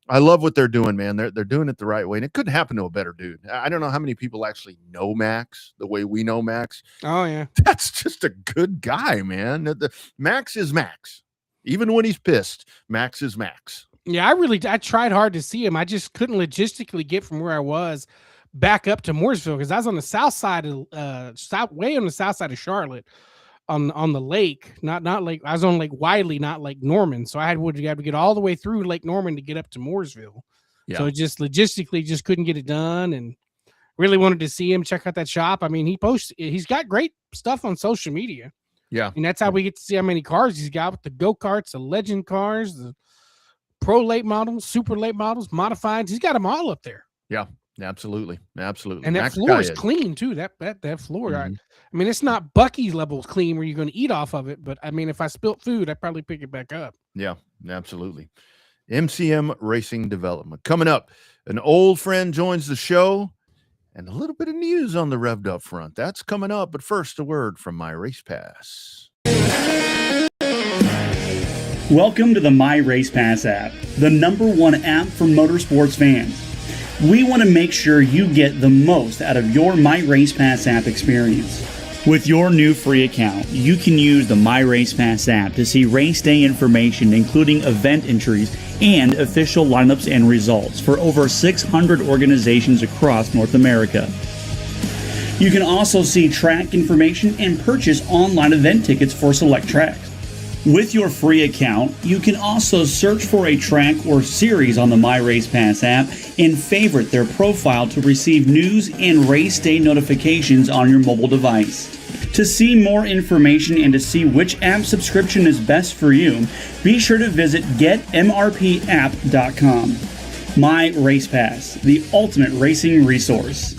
I love what they're doing, man. They're doing it the right way, and it couldn't happen to a better dude. I don't know how many people actually know Max the way we know Max. Oh yeah, That's just a good guy, man. Max is Max, even when he's pissed. Max is Max. Yeah, I tried hard to see him. I just couldn't logistically get from where I was back up to Mooresville because I was on the south side of way on the south side of Charlotte on the lake, not Lake. I was on Lake Wiley, not Lake Norman. So I would have to get all the way through Lake Norman to get up to Mooresville. Yeah. So it just logistically just couldn't get it done, and really wanted to see him, check out that shop. I mean, he's got great stuff on social media. Yeah. And that's how we get to see how many cars he's got with the go-karts, the legend cars, the pro late models, super late models, modifieds. He's got them all up there. Yeah, absolutely. Absolutely. And that Max floor is Kayed. clean too. That floor. Mhm. I mean, it's not Buc-ee's level clean where you're going to eat off of it, but I mean, if I spilt food, I'd probably pick it back up. Yeah, absolutely. MCM Racing Development. Coming up, an old friend joins the show and a little bit of news on the Revved Up front. That's coming up, but first, a word from My Race Pass. Welcome to the My Race Pass app, the #1 app for motorsports fans. We want to make sure you get the most out of your My Race Pass app experience. With your new free account, you can use the My Race Pass app to see race day information, including event entries and official lineups and results for over 600 organizations across North America. You can also see track information and purchase online event tickets for select tracks. With your free account, you can also search for a track or series on the My Race Pass app and favorite their profile to receive news and race day notifications on your mobile device. To see more information and to see which app subscription is best for you, be sure to visit getmrpapp.com. My Race Pass, the ultimate racing resource.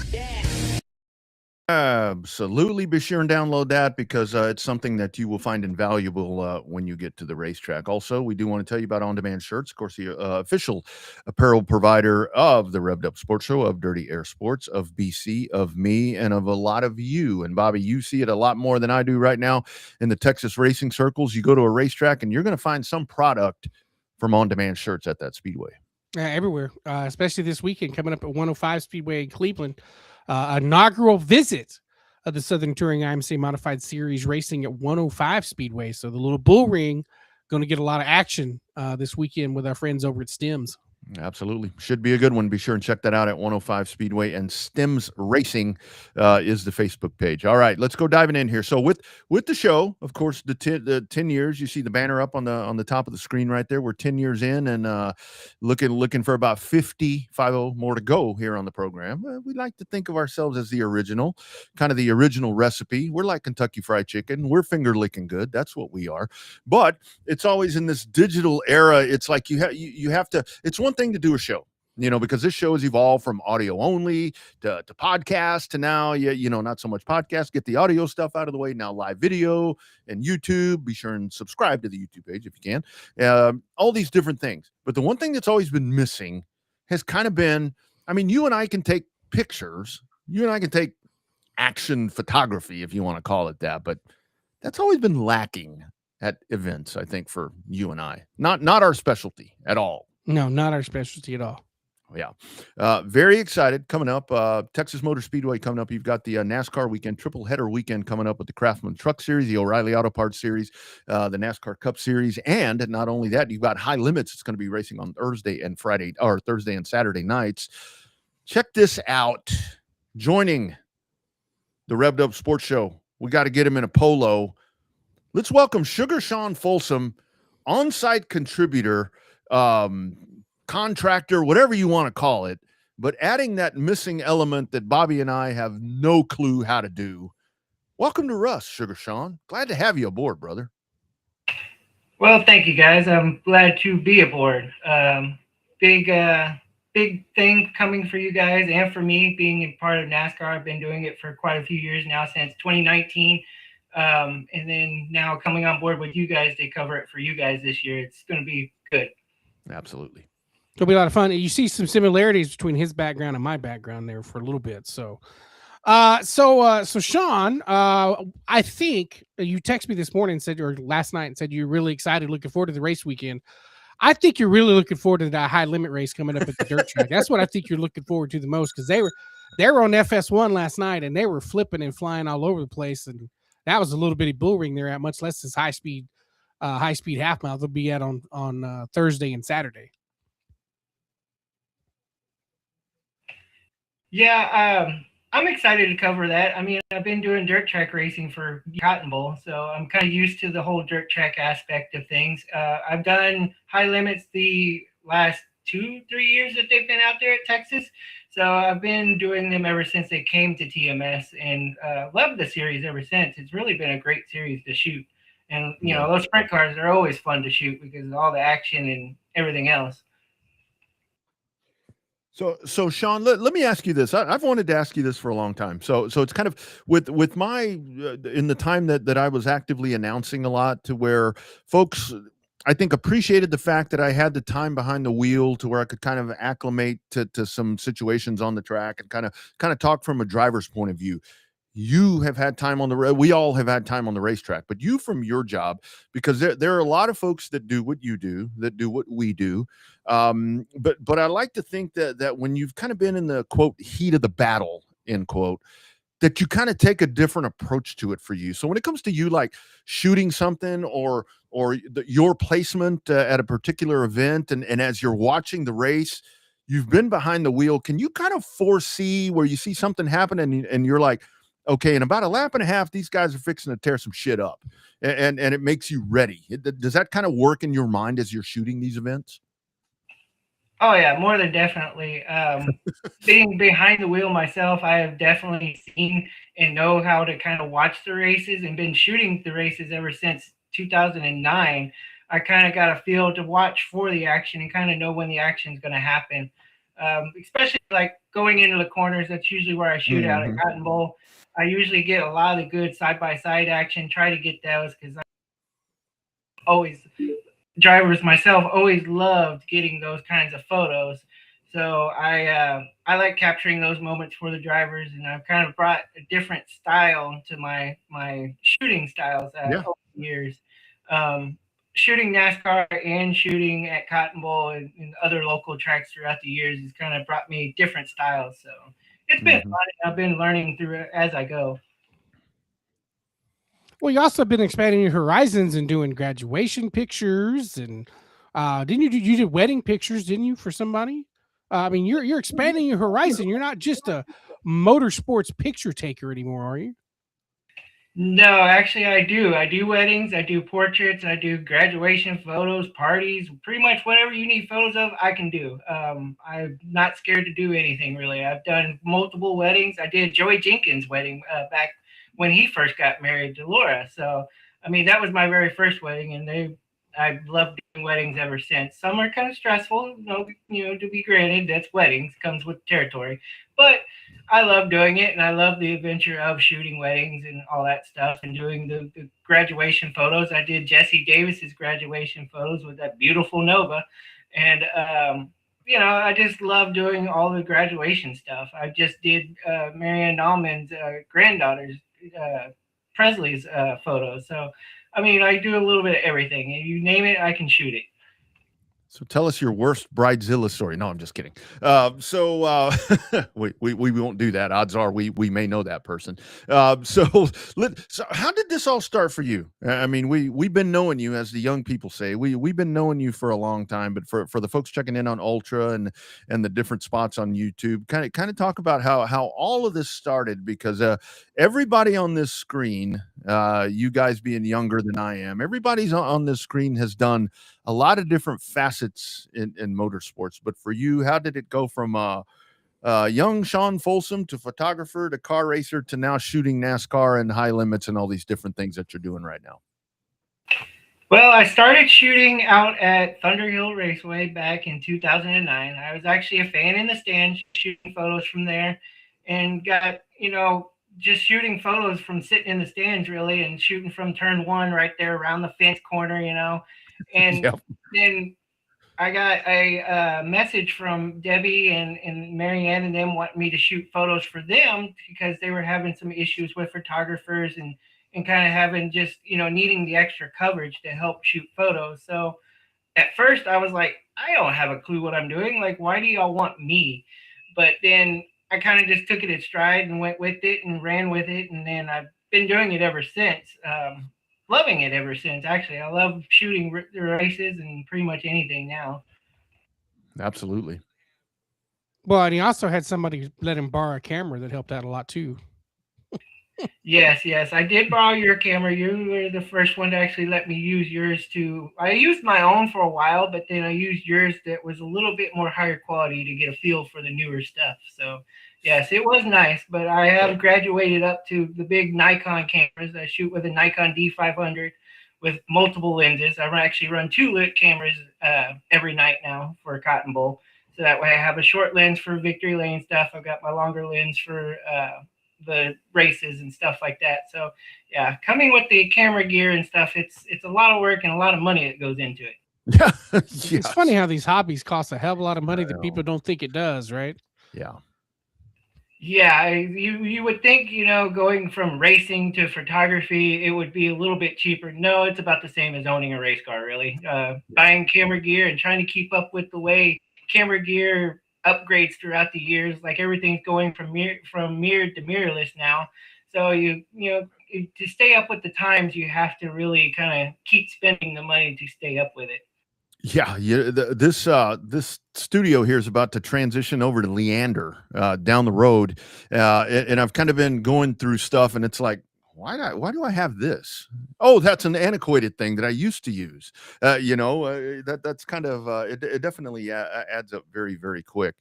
Absolutely. Be sure and download that because it's something that you will find invaluable when you get to the racetrack. Also, we do want to tell you about On-Demand Shirts, of course, the official apparel provider of the Revved Up Sports Show, of Dirty Air Sports, of BC, of me, and of a lot of you. And Bobby, you see it a lot more than I do right now in the Texas racing circles. You go to a racetrack and you're going to find some product from On-Demand Shirts at that speedway. Everywhere, especially this weekend coming up at 105 Speedway in Cleveland. Inaugural visit of the Southern Touring IMC Modified Series racing at 105 Speedway. So the little bull ring going to get a lot of action this weekend with our friends over at Stems. Absolutely. Should be a good one. Be sure and check that out at 105 Speedway, and Stems Racing is the Facebook page. All right, let's go diving in here. So with the show, of course, the 10 years, you see the banner up on the top of the screen right there. We're 10 years in and looking for about 50 more to go here on the program. We like to think of ourselves as the original, kind of the original recipe. We're like Kentucky Fried Chicken. We're finger licking good. That's what we are. But it's always in this digital era. It's like you have to, it's one thing to do a show, because this show has evolved from audio only to podcast to now, not so much podcast, get the audio stuff out of the way, now live video and YouTube. Be sure and subscribe to the YouTube page if you can. All these different things. But the one thing that's always been missing has kind of been, you and I can take pictures, you and I can take action photography, if you want to call it that, but that's always been lacking at events, I think, for you and I. Not our specialty at all. No, not our specialty at all. Yeah. Very excited coming up. Texas Motor Speedway coming up. You've got the NASCAR weekend, triple header weekend coming up with the Craftsman Truck Series, the O'Reilly Auto Parts Series, the NASCAR Cup Series. And not only that, you've got High Limits. It's going to be racing on Thursday and Saturday nights. Check this out. Joining the Revved Up Sports Show, we got to get him in a polo. Let's welcome Sugar Sean Folsom, on-site contributor, contractor, whatever you want to call it, but adding that missing element that Bobby and I have no clue how to do. Welcome to Russ, Sugar Sean. Glad to have you aboard, brother. Well, thank you, guys. I'm glad to be aboard. Big thing coming for you guys and for me, being a part of NASCAR. I've been doing it for quite a few years now, since 2019. And then now coming on board with you guys to cover it for you guys this year. It's going to be good. Absolutely. It'll be a lot of fun. You see some similarities between his background and my background there for a little bit. So Sean, I think you texted me this morning and said, or last night, and said you're really excited, looking forward to the race weekend. I think you're really looking forward to that high limit race coming up at the dirt track. That's what I think you're looking forward to the most, because they were on FS1 last night and they were flipping and flying all over the place, and that was a little bitty bull ring they're at, much less this high speed half mile they'll be at on Thursday and Saturday. Yeah, I'm excited to cover that. I mean, I've been doing dirt track racing for Cotton Bowl, so I'm kind of used to the whole dirt track aspect of things. I've done high limits the last 2-3 years that they've been out there at Texas, so I've been doing them ever since they came to TMS, and loved the series ever since. It's really been a great series to shoot, and you know, those sprint cars are always fun to shoot because of all the action and everything else. So Sean, let me ask you this. I've wanted to ask you this for a long time. So it's kind of with my in the time that I was actively announcing a lot, to where folks, I think, appreciated the fact that I had the time behind the wheel to where I could kind of acclimate to some situations on the track and kind of talk from a driver's point of view. You have had time on the road. We all have had time on the racetrack, but you, from your job, because there are a lot of folks that do what you do, that do what we do. But I like to think that when you've kind of been in the quote heat of the battle, end quote, that you kind of take a different approach to it for you. So when it comes to you, like shooting something or your placement at a particular event, and as you're watching the race, you've been behind the wheel. Can you kind of foresee where you see something happen and you're like, okay, in about a lap and a half, these guys are fixing to tear some shit up, and it makes you ready? Does that kind of work in your mind as you're shooting these events? Oh yeah, more than definitely. Being behind the wheel myself, I have definitely seen and know how to kind of watch the races, and been shooting the races ever since 2009. I kind of got a feel to watch for the action and kind of know when the action is going to happen. Especially like going into the corners, that's usually where I shoot out at Cotton Bowl. I usually get a lot of the good side-by-side action, try to get those, because I always, drivers myself, always loved getting those kinds of photos. So I like capturing those moments for the drivers, and I've kind of brought a different style to my shooting styles over the years. Shooting NASCAR and shooting at Cotton Bowl and other local tracks throughout the years has kind of brought me different styles. So it's been fun. I've been learning through it as I go. Well, you also have been expanding your horizons and doing graduation pictures, and didn't you did wedding pictures, didn't you, for somebody? I mean, you're expanding your horizon. You're not just a motorsports picture taker anymore, are you? No, actually, I do. I do weddings, I do portraits, I do graduation photos, parties, pretty much whatever you need photos of, I can do. I'm not scared to do anything, really. I've done multiple weddings. I did Joey Jenkins' wedding back when he first got married to Laura. So, I mean, that was my very first wedding, and I've loved doing weddings ever since. Some are kind of stressful, to be granted. That's weddings, comes with territory. But I love doing it, and I love the adventure of shooting weddings and all that stuff, and doing the graduation photos. I did Jesse Davis's graduation photos with that beautiful Nova, and I just love doing all the graduation stuff. I just did Marianne Dahlman's granddaughter's Presley's photos. So, I mean, I do a little bit of everything. You name it, I can shoot it. So tell us your worst Bridezilla story. No, I'm just kidding. We won't do that. Odds are we may know that person. So how did this all start for you? I mean, we've been knowing you, as the young people say. We've been knowing you for a long time, but for the folks checking in on Ultra and the different spots on YouTube, kind of talk about how all of this started, because everybody on this screen, you guys being younger than I am, everybody's on this screen has done a lot of different facets in motorsports. But for you, how did it go from young Sean Folsom to photographer to car racer to now shooting NASCAR and high limits and all these different things that you're doing right now? Well, I started shooting out at Thunderhill Raceway back in 2009. I was actually a fan in the stands, shooting photos from there, and got, just shooting photos from sitting in the stands, really, and shooting from turn one right there around the fence corner, and then I got a message from Debbie and Marianne and them wanting me to shoot photos for them because they were having some issues with photographers and kind of having just, needing the extra coverage to help shoot photos. So at first I was like, I don't have a clue what I'm doing. Like, why do y'all want me? But then I kind of just took it in stride and went with it and ran with it. And then I've been doing it ever since. Loving it ever since, actually. I love shooting races and pretty much anything now. Absolutely. Well, and he also had somebody let him borrow a camera that helped out a lot too. Yes. I did borrow your camera. You were the first one to actually let me use yours too. I used my own for a while, but then I used yours that was a little bit more higher quality to get a feel for the newer stuff. So yes, it was nice, but I have graduated up to the big Nikon cameras. I shoot with a Nikon D500 with multiple lenses. I actually run 2 lit cameras every night now for a Cotton Bowl. So that way I have a short lens for victory lane stuff. I've got my longer lens for the races and stuff like that. So yeah, coming with the camera gear and stuff, it's a lot of work and a lot of money that goes into it. Yeah. It's funny how these hobbies cost a hell of a lot of money that people don't think it does, right? Yeah. Yeah, you would think, going from racing to photography, it would be a little bit cheaper. No, it's about the same as owning a race car, really. Buying camera gear and trying to keep up with the way camera gear upgrades throughout the years. Like everything's going from mirrored to mirrorless now. So to stay up with the times, you have to really kind of keep spending the money to stay up with it. Yeah, this studio here is about to transition over to Leander down the road, and I've kind of been going through stuff, and it's like, why do I have this? Oh, that's an antiquated thing that I used to use. That's kind of it definitely adds up very, very quick.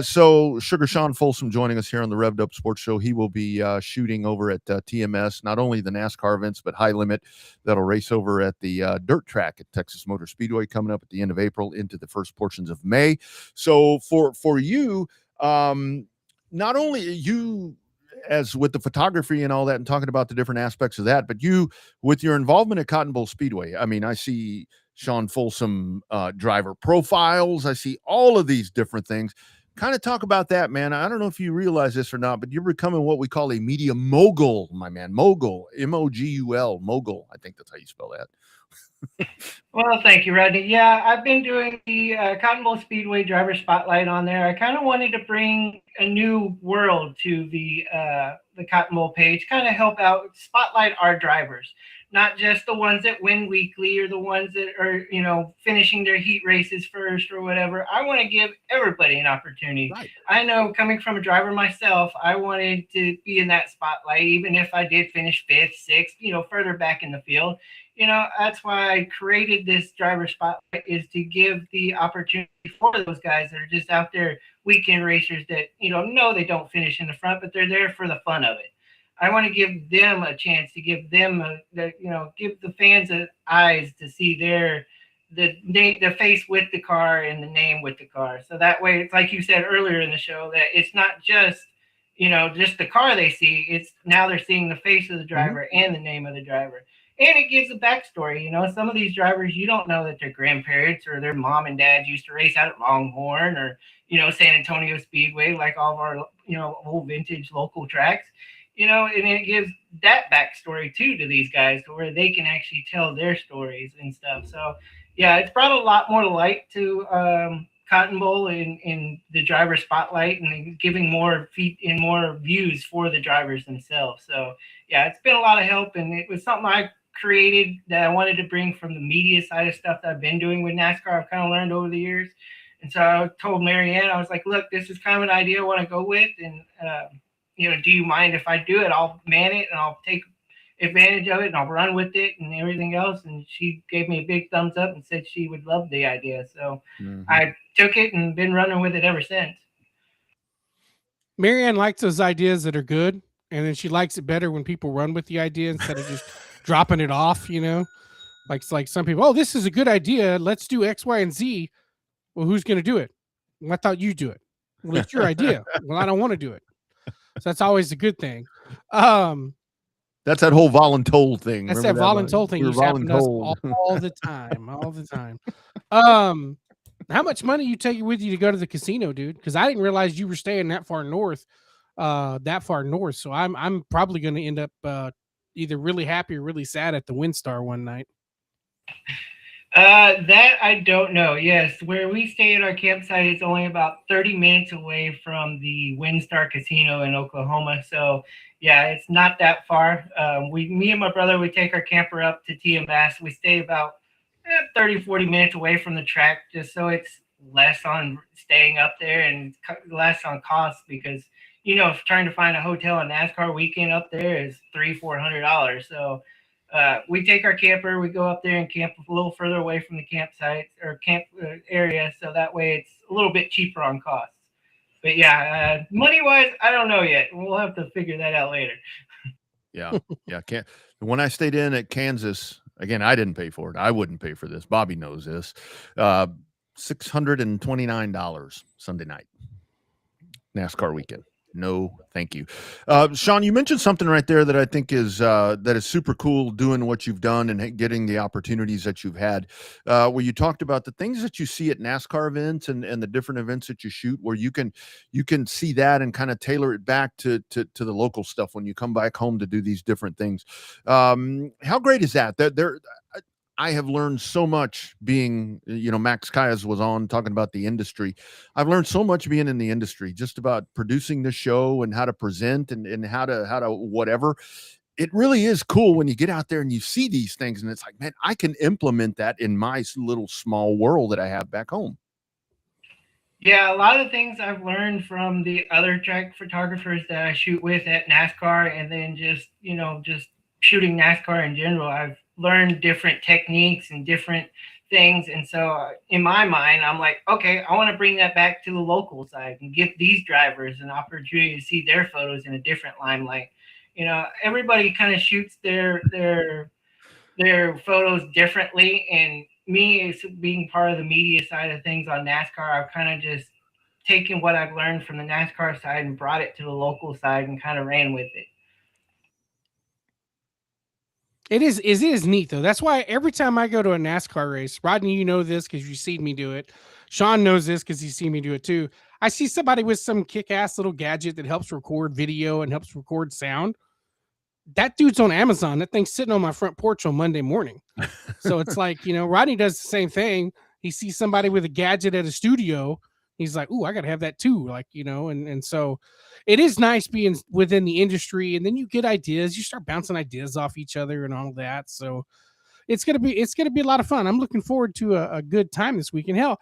So Sugar Sean Folsom joining us here on the Revved Up Sports Show. He will be shooting over at TMS, not only the NASCAR events, but High Limit that'll race over at the dirt track at Texas Motor Speedway coming up at the end of April into the first portions of May. So for you, not only you, as with the photography and all that and talking about the different aspects of that, but you with your involvement at Cotton Bowl Speedway, I mean, I see Sean Folsom driver profiles. I see all of these different things. Kind of talk about that, man. I don't know if you realize this or not, but you're becoming what we call a media mogul, my man. Mogul, M-O-G-U-L, mogul. I think that's how you spell that. Well, thank you, Rodney. Yeah, I've been doing the Cotton Bowl Speedway driver spotlight on there. I kind of wanted to bring a new world to the Cotton Bowl page, kind of help out, spotlight our drivers, not just the ones that win weekly or the ones that are, finishing their heat races first or whatever. I want to give everybody an opportunity. Right. I know, coming from a driver myself, I wanted to be in that spotlight, even if I did finish 5th, 6th, further back in the field. That's why I created this driver spotlight, is to give the opportunity for those guys that are just out there, weekend racers that, know they don't finish in the front, but they're there for the fun of it. I want to give them a chance, to give them give the fans eyes to see the face with the car and the name with the car. So that way, it's like you said earlier in the show, that it's not just, just the car they see. It's now they're seeing the face of the driver and the name of the driver. And it gives a backstory. Some of these drivers, you don't know that their grandparents or their mom and dad used to race out at Longhorn or, San Antonio Speedway, like all of our, old vintage local tracks. And it gives that backstory too to these guys, to where they can actually tell their stories and stuff. So yeah, it's brought a lot more light to Cotton Bowl in the driver spotlight, and giving more feet and more views for the drivers themselves. So yeah, it's been a lot of help, and it was something I created that I wanted to bring from the media side of stuff that I've been doing with NASCAR. I've kind of learned over the years. And so I told Marianne, I was like, look, this is kind of an idea I want to go with. And, do you mind if I do it? I'll man it and I'll take advantage of it and I'll run with it and everything else. And she gave me a big thumbs up and said she would love the idea. So I took it and been running with it ever since. Marianne likes those ideas that are good. And then she likes it better when people run with the idea instead of just dropping it off, like some people, oh, this is a good idea. Let's do X, Y, and Z. Well, who's going to do it? Well, I thought you do it. Well, it's your idea. Well, I don't want to do it. So that's always a good thing. That's that whole voluntold thing. That's that voluntold thing. Used to happen to us all the time. How much money you take with you to go to the casino, dude? Because I didn't realize you were staying that far north. So I'm probably going to end up either really happy or really sad at the WinStar one night. That I don't know. Yes, where we stay at our campsite is only about 30 minutes away from the WinStar Casino in Oklahoma. So yeah, it's not that far. Me and my brother, we take our camper up to TMS. We stay about 30, 40 minutes away from the track, just so it's less on staying up there and less on cost, because trying to find a hotel on NASCAR weekend up there is $300-400. So we take our camper, we go up there and camp a little further away from the campsite or camp area, so that way it's a little bit cheaper on costs. But yeah, money wise, I don't know yet. We'll have to figure that out later. Yeah. When I stayed in at Kansas, again, I didn't pay for it. I wouldn't pay for this. Bobby knows this. $629 Sunday night, NASCAR weekend. No, thank you. Sean, you mentioned something right there that I think is super cool, doing what you've done and getting the opportunities that you've had, where you talked about the things that you see at NASCAR events and the different events that you shoot, where you can see that and kind of tailor it back to the local stuff when you come back home to do these different things. How great is that? I have learned so much being, Max Kayas was on talking about the industry. I've learned so much being in the industry, just about producing the show and how to present and how to whatever. It really is cool when you get out there and you see these things and it's like, man, I can implement that in my little small world that I have back home. Yeah, a lot of the things I've learned from the other track photographers that I shoot with at NASCAR, and then just shooting NASCAR in general, I've learned different techniques and different things. And so in my mind, I'm like, okay, I want to bring that back to the local side and give these drivers an opportunity to see their photos in a different limelight. Everybody kind of shoots their photos differently. And me, as being part of the media side of things on NASCAR, I've kind of just taken what I've learned from the NASCAR side and brought it to the local side and kind of ran with it. It is neat though. That's why every time I go to a NASCAR race, Rodney, you know this because you've seen me do it. Sean knows this because he's seen me do it too. I see somebody with some kick-ass little gadget that helps record video and helps record sound. That dude's on Amazon. That thing's sitting on my front porch on Monday morning. So it's like, Rodney does the same thing. He sees somebody with a gadget at a studio. He's like, ooh, I got to have that too. And so it is nice being within the industry, and then you get ideas, you start bouncing ideas off each other and all of that. So it's going to be a lot of fun. I'm looking forward to a good time this weekend. Hell,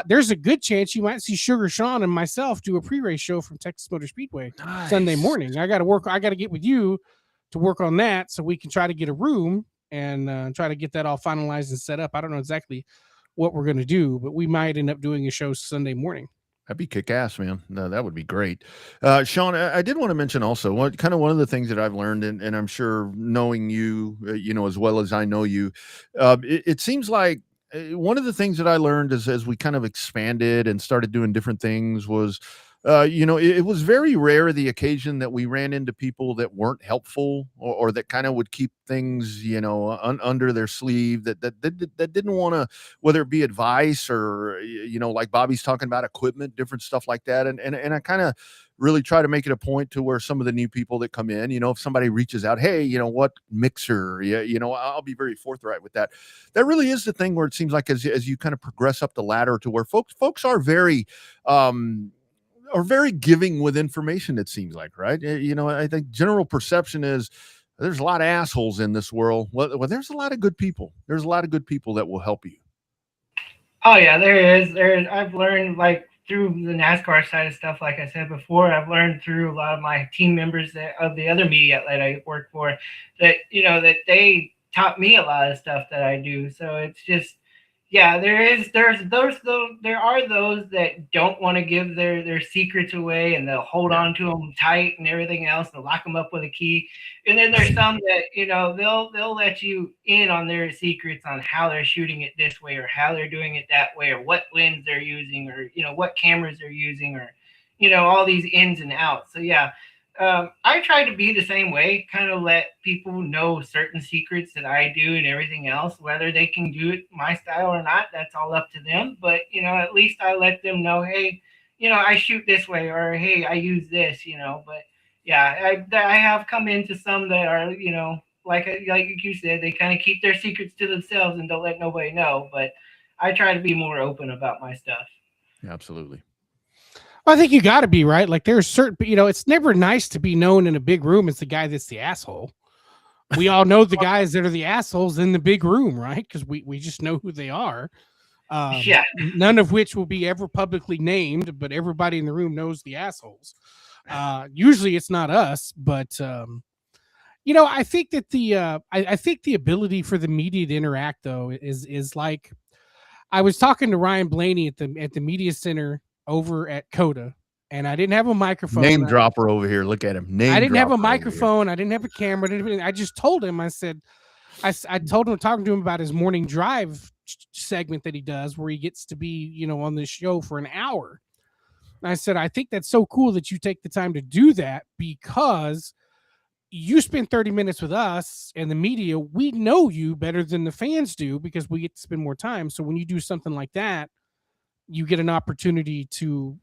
there's a good chance you might see Sugar Sean and myself do a pre-race show from Texas Motor Speedway Sunday morning. I got to get with you to work on that so we can try to get a room and try to get that all finalized and set up. I don't know exactly what we're going to do, but we might end up doing a show Sunday morning. That'd be kick-ass, man. No, that would be great. Sean, I did want to mention also one of the things that I've learned, and I'm sure knowing you, as well as I know you, it seems like one of the things that I learned as we kind of expanded and started doing different things was, it was very rare the occasion that we ran into people that weren't helpful or that kind of would keep things, under their sleeve that didn't want to, whether it be advice or, like Bobby's talking about equipment, different stuff like that. And I kind of really try to make it a point to where some of the new people that come in, if somebody reaches out, hey, what mixer, I'll be very forthright with that. That really is the thing where it seems like as you kind of progress up the ladder to where folks are very, giving with information, it seems like, right? I think general perception is there's a lot of assholes in this world. Well, there's a lot of good people. There's a lot of good people that will help you. Oh yeah, there is. I've learned through the NASCAR side of stuff, like I said before, I've learned through a lot of my team members of the other media outlet I work for that, that they taught me a lot of stuff that I do. So it's just, yeah, there are those that don't want to give their secrets away, and they'll hold on to them tight and everything else. They'll lock them up with a key. And then there's some that, they'll let you in on their secrets on how they're shooting it this way or how they're doing it that way or what lens they're using or, what cameras they're using or, all these ins and outs. So yeah, I try to be the same way, kind of let people know certain secrets that I do and everything else. Whether they can do it my style or not, that's all up to them. But, at least I let them know, hey, I shoot this way, or hey, I use this, But yeah, I have come into some that are, like you said, they kind of keep their secrets to themselves and don't let nobody know. But I try to be more open about my stuff. Absolutely. Well, I think you got to be right. Like there's certain, it's never nice to be known in a big room as the guy that's the asshole. We all know the guys that are the assholes in the big room, right? Because we just know who they are. Yeah. None of which will be ever publicly named, but everybody in the room knows the assholes. Usually it's not us, but I think that I think the ability for the media to interact though is like, I was talking to Ryan Blaney at the media center over at Coda, and I didn't have a microphone. Name dropper over here. Look at him. I didn't have a microphone. I didn't have a camera. I just told him. I said, I told him, talking to him about his morning drive segment that he does, where he gets to be, on this show for an hour. And I said, I think that's so cool that you take the time to do that, because you spend 30 minutes with us and the media. We know you better than the fans do because we get to spend more time. So when you do something like that, you get an opportunity to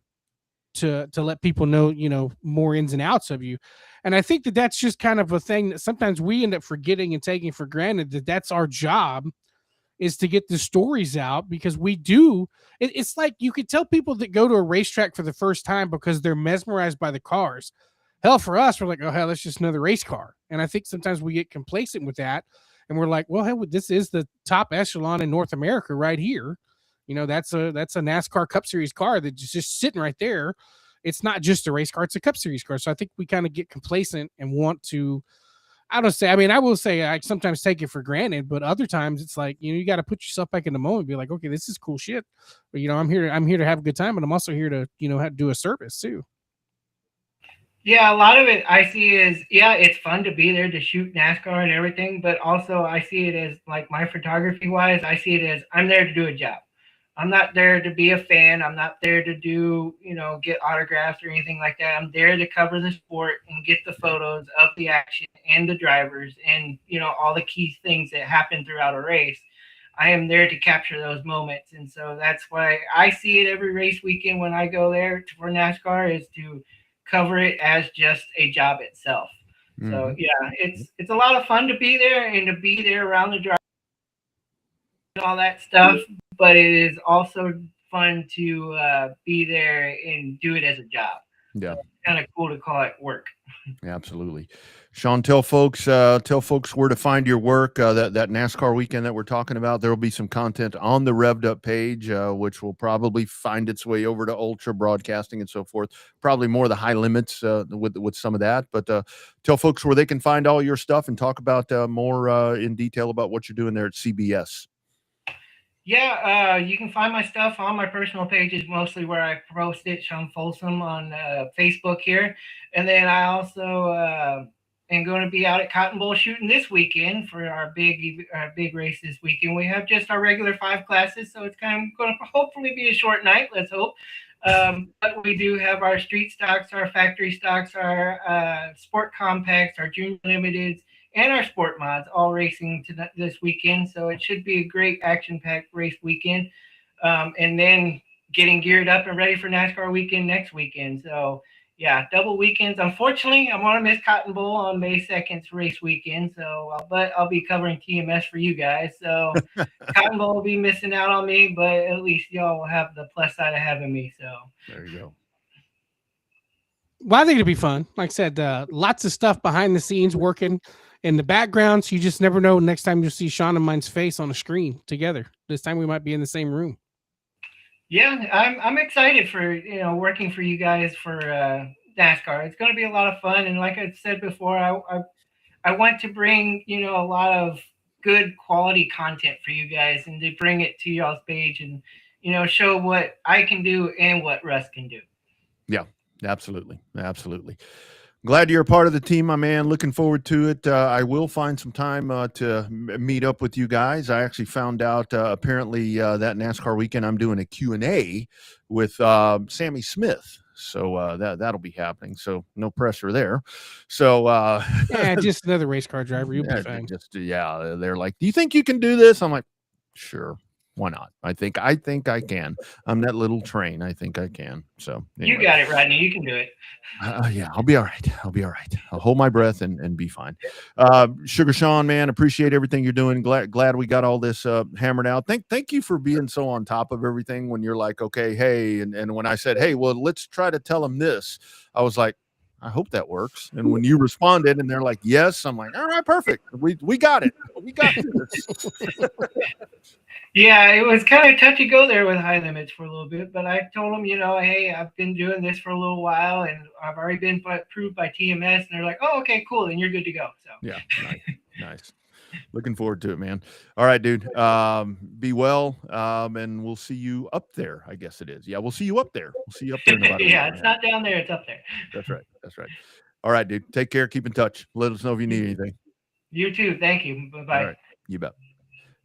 let people know, more ins and outs of you. And I think that that's just kind of a thing that sometimes we end up forgetting and taking for granted, that that's our job, is to get the stories out, because we do. It's like you could tell people that go to a racetrack for the first time because they're mesmerized by the cars. Hell, for us, we're like, oh, hell, that's just another race car. And I think sometimes we get complacent with that. And we're like, well, hell, this is the top echelon in North America right here. That's a NASCAR Cup Series car that's just sitting right there. It's not just a race car, it's a Cup Series car. So I think we kind of get complacent and want to, I will say I sometimes take it for granted, but other times it's like, you got to put yourself back in the moment and be like, okay, this is cool shit. But, I'm here to have a good time, but I'm also here to, do a service too. Yeah, a lot of it I see is, it's fun to be there to shoot NASCAR and everything, but also I see it as, like, my photography wise, I see it as I'm there to do a job. I'm not there to be a fan. I'm not there to do, get autographs or anything like that. I'm there to cover the sport and get the photos of the action and the drivers and, all the key things that happen throughout a race. I am there to capture those moments. And so that's why I see it every race weekend when I go there for NASCAR, is to cover it as just a job itself. Mm-hmm. So it's a lot of fun to be there and to be there around the drive and all that stuff, but it is also fun to be there and do it as a job. Yeah, so it's kind of cool to call it work. Yeah, absolutely. Sean, tell folks where to find your work. That NASCAR weekend that we're talking about, there will be some content on the Revved Up page, which will probably find its way over to Ultra Broadcasting and so forth. Probably more the high limits with some of that. But tell folks where they can find all your stuff and talk about more in detail about what you're doing there at CBS. Yeah, you can find my stuff on my personal page, is mostly where I post it, Sean Folsom, on Facebook here. And then I also am going to be out at Cotton Bowl shooting this weekend for our big race this weekend. We have just our regular 5 classes, so it's kind of going to hopefully be a short night, let's hope. But we do have our street stocks, our factory stocks, our sport compacts, our junior limiteds, and our sport mods all racing this weekend. So it should be a great action-packed race weekend. And then getting geared up and ready for NASCAR weekend next weekend. So, yeah, double weekends. Unfortunately, I'm going to miss Cotton Bowl on May 2nd's race weekend. So, but I'll be covering TMS for you guys. So Cotton Bowl will be missing out on me, but at least y'all will have the plus side of having me. So there you go. Well, I think it'd be fun. Like I said, lots of stuff behind the scenes working in the background, so you just never know. Next time you'll see Sean and mine's face on a screen together. This time we might be in the same room. Yeah, I'm excited for working for you guys for NASCAR. It's going to be a lot of fun, and like I said before, I want to bring a lot of good quality content for you guys, and to bring it to y'all's page, and show what I can do and what Russ can do. Yeah, absolutely. Glad you're a part of the team, my man. Looking forward to it. I will find some time to meet up with you guys. I actually found out apparently that NASCAR weekend I'm doing a Q&A with Sammy Smith. So that'll be happening. So no pressure there. So yeah, just another race car driver. You'll be fine. They're like, do you think you can do this? I'm like, sure. Why not? I think I can. I'm that little train. I think I can. So anyway. You got it, Rodney. You can do it. Yeah, I'll be all right. I'll hold my breath and be fine. Sugar Sean, man, appreciate everything you're doing. Glad we got all this hammered out. Thank you for being so on top of everything when you're like, okay, hey, and when I said, hey, well, let's try to tell them this, I was like, I hope that works. And when you responded and they're like, yes, I'm like, all right, perfect. We got it. We got this. Yeah, it was kind of touch and go there with high limits for a little bit, but I told them, hey, I've been doing this for a little while and I've already been approved by TMS, and they're like, oh, okay, cool, then you're good to go. So yeah, nice. Looking forward to it, man. All right, dude. Be well, and we'll see you up there. I guess it is. Yeah, we'll see you up there. We'll see you up there. Yeah, it's not down there; it's up there. That's right. All right, dude. Take care. Keep in touch. Let us know if you need anything. You too. Thank you. Bye-bye. All right. You bet.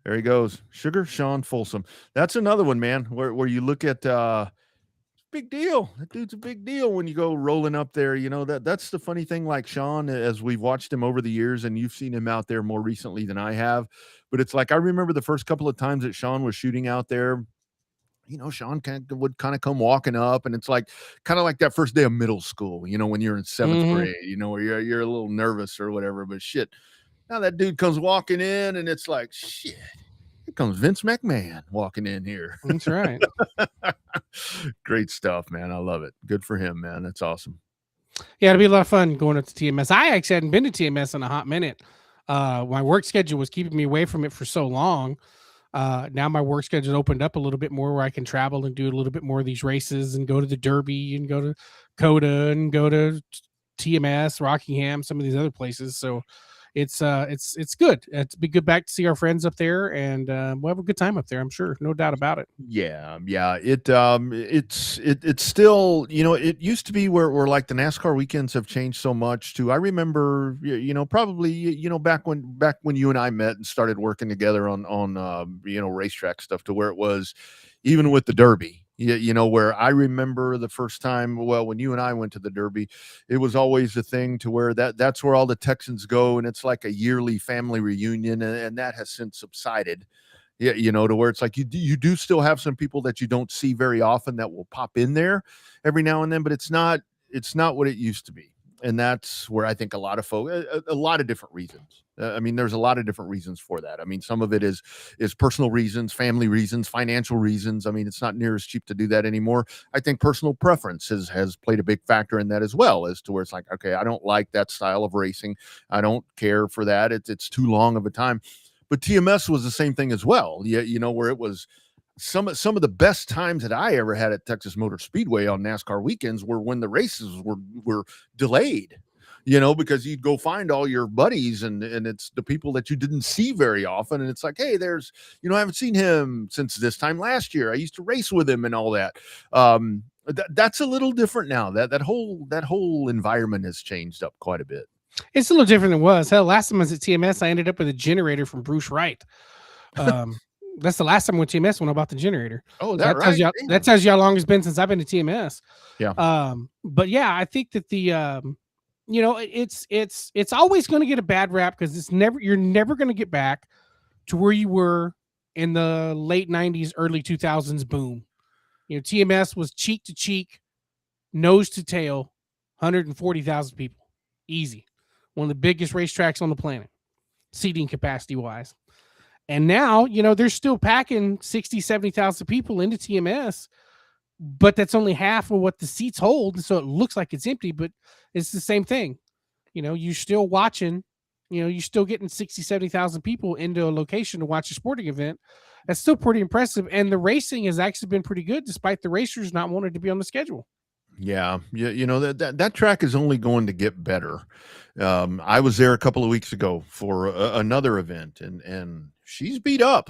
There he goes. Sugar Sean Folsom. That's another one, man, where you look at big deal. That dude's a big deal when you go rolling up there. That's the funny thing, like Sean, as we've watched him over the years, and you've seen him out there more recently than I have. But it's like I remember the first couple of times that Sean was shooting out there. Sean would kind of come walking up, and it's like kind of like that first day of middle school, when you're in seventh grade, where you're a little nervous or whatever. But shit, now that dude comes walking in, and it's like, shit, here comes Vince McMahon walking in here. That's right. Great stuff, man. I love it. Good for him, man. That's awesome. Yeah, it'll be a lot of fun going up to TMS. I actually hadn't been to TMS in a hot minute. My work schedule was keeping me away from it for so long. Now my work schedule opened up a little bit more where I can travel and do a little bit more of these races and go to the Derby and go to COTA and go to TMS, Rockingham, some of these other places. So it's good. It's be good back to see our friends up there, and we'll have a good time up there. I'm sure, no doubt about it. Yeah. It's still, it used to be where like the NASCAR weekends have changed so much too. I remember, probably, back when you and I met and started working together on racetrack stuff, to where it was even with the Derby. Where I remember the first time, when you and I went to the Derby, it was always the thing to where that's where all the Texans go, and it's like a yearly family reunion, and that has since subsided. Yeah, to where it's like you do still have some people that you don't see very often that will pop in there every now and then, but it's not what it used to be. And that's where I think a lot of folks, a lot of different reasons. There's a lot of different reasons for that. Some of it is personal reasons, family reasons, financial reasons. It's not near as cheap to do that anymore. I think personal preference has played a big factor in that as well, as to where it's like, okay, I don't like that style of racing. I don't care for that. It's too long of a time. But TMS was the same thing as well. Yeah, where it was some of the best times that I ever had at Texas Motor Speedway on NASCAR weekends were when the races were delayed, because you'd go find all your buddies and it's the people that you didn't see very often. And it's like, hey, there's, I haven't seen him since this time last year. I used to race with him and all that. That's a little different now. That whole environment has changed up quite a bit. It's a little different than it was. Hell, last time I was at TMS, I ended up with a generator from Bruce Wright. That's the last time I went to TMS when I bought the generator. Oh, that tells you how long it's been since I've been to TMS. Yeah. But yeah, I think that the it's always going to get a bad rap because you're never going to get back to where you were in the late 90s, early 2000s boom. TMS was cheek to cheek, nose to tail, 140,000 people. Easy. One of the biggest racetracks on the planet, seating capacity wise. And now, they're still packing 60, 70,000 people into TMS, but that's only half of what the seats hold. And so it looks like it's empty, but it's the same thing. You're still watching, you're still getting 60, 70,000 people into a location to watch a sporting event. That's still pretty impressive. And the racing has actually been pretty good, despite the racers not wanting to be on the schedule. Yeah. That track is only going to get better. I was there a couple of weeks ago for another event, and she's beat up.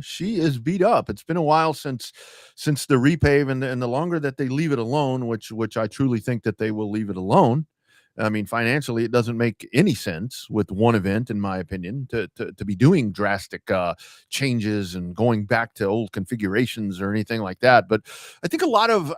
She is beat up. It's been a while since the repave, and the longer that they leave it alone, which I truly think that they will leave it alone. Financially, it doesn't make any sense with one event, in my opinion, to be doing drastic changes and going back to old configurations or anything like that. But I think a lot of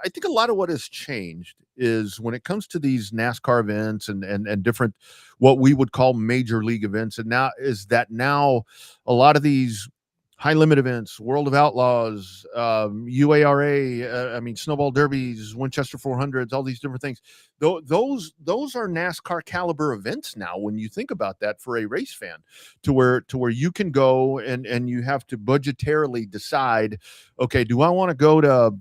what has changed is when it comes to these NASCAR events and different, what we would call major league events. And now a lot of these high limit events, World of Outlaws, UARA, snowball derbies, Winchester 400s, all these different things. Those are NASCAR caliber events now. When you think about that for a race fan, to where you can go and you have to budgetarily decide, okay, do I want to go to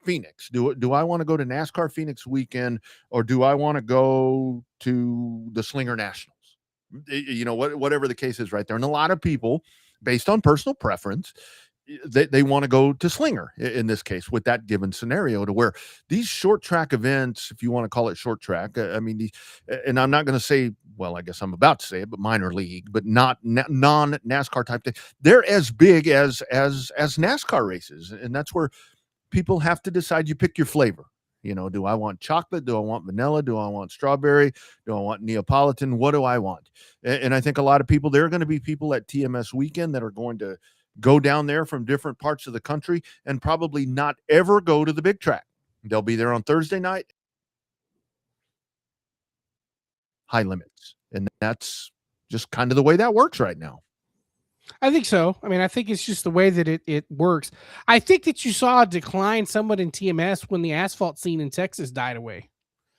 Phoenix? Do I want to go to NASCAR Phoenix weekend, or do I want to go to the Slinger Nationals? Whatever the case is right there. And a lot of people, based on personal preference, they want to go to Slinger in this case with that given scenario, to where these short track events, if you want to call it short track, and I'm not going to say, well, I guess I'm about to say it, but minor league, but not non-NASCAR type thing. They're as big as NASCAR races. And that's where people have to decide. You pick your flavor. Do I want chocolate? Do I want vanilla? Do I want strawberry? Do I want Neapolitan? What do I want? And I think a lot of people, there are going to be people at TMS weekend that are going to go down there from different parts of the country and probably not ever go to the big track. They'll be there on Thursday night. High limits. And that's just kind of the way that works right now. I think so. I think it's just the way that it works. I think that you saw a decline somewhat in TMS when the asphalt scene in Texas died away.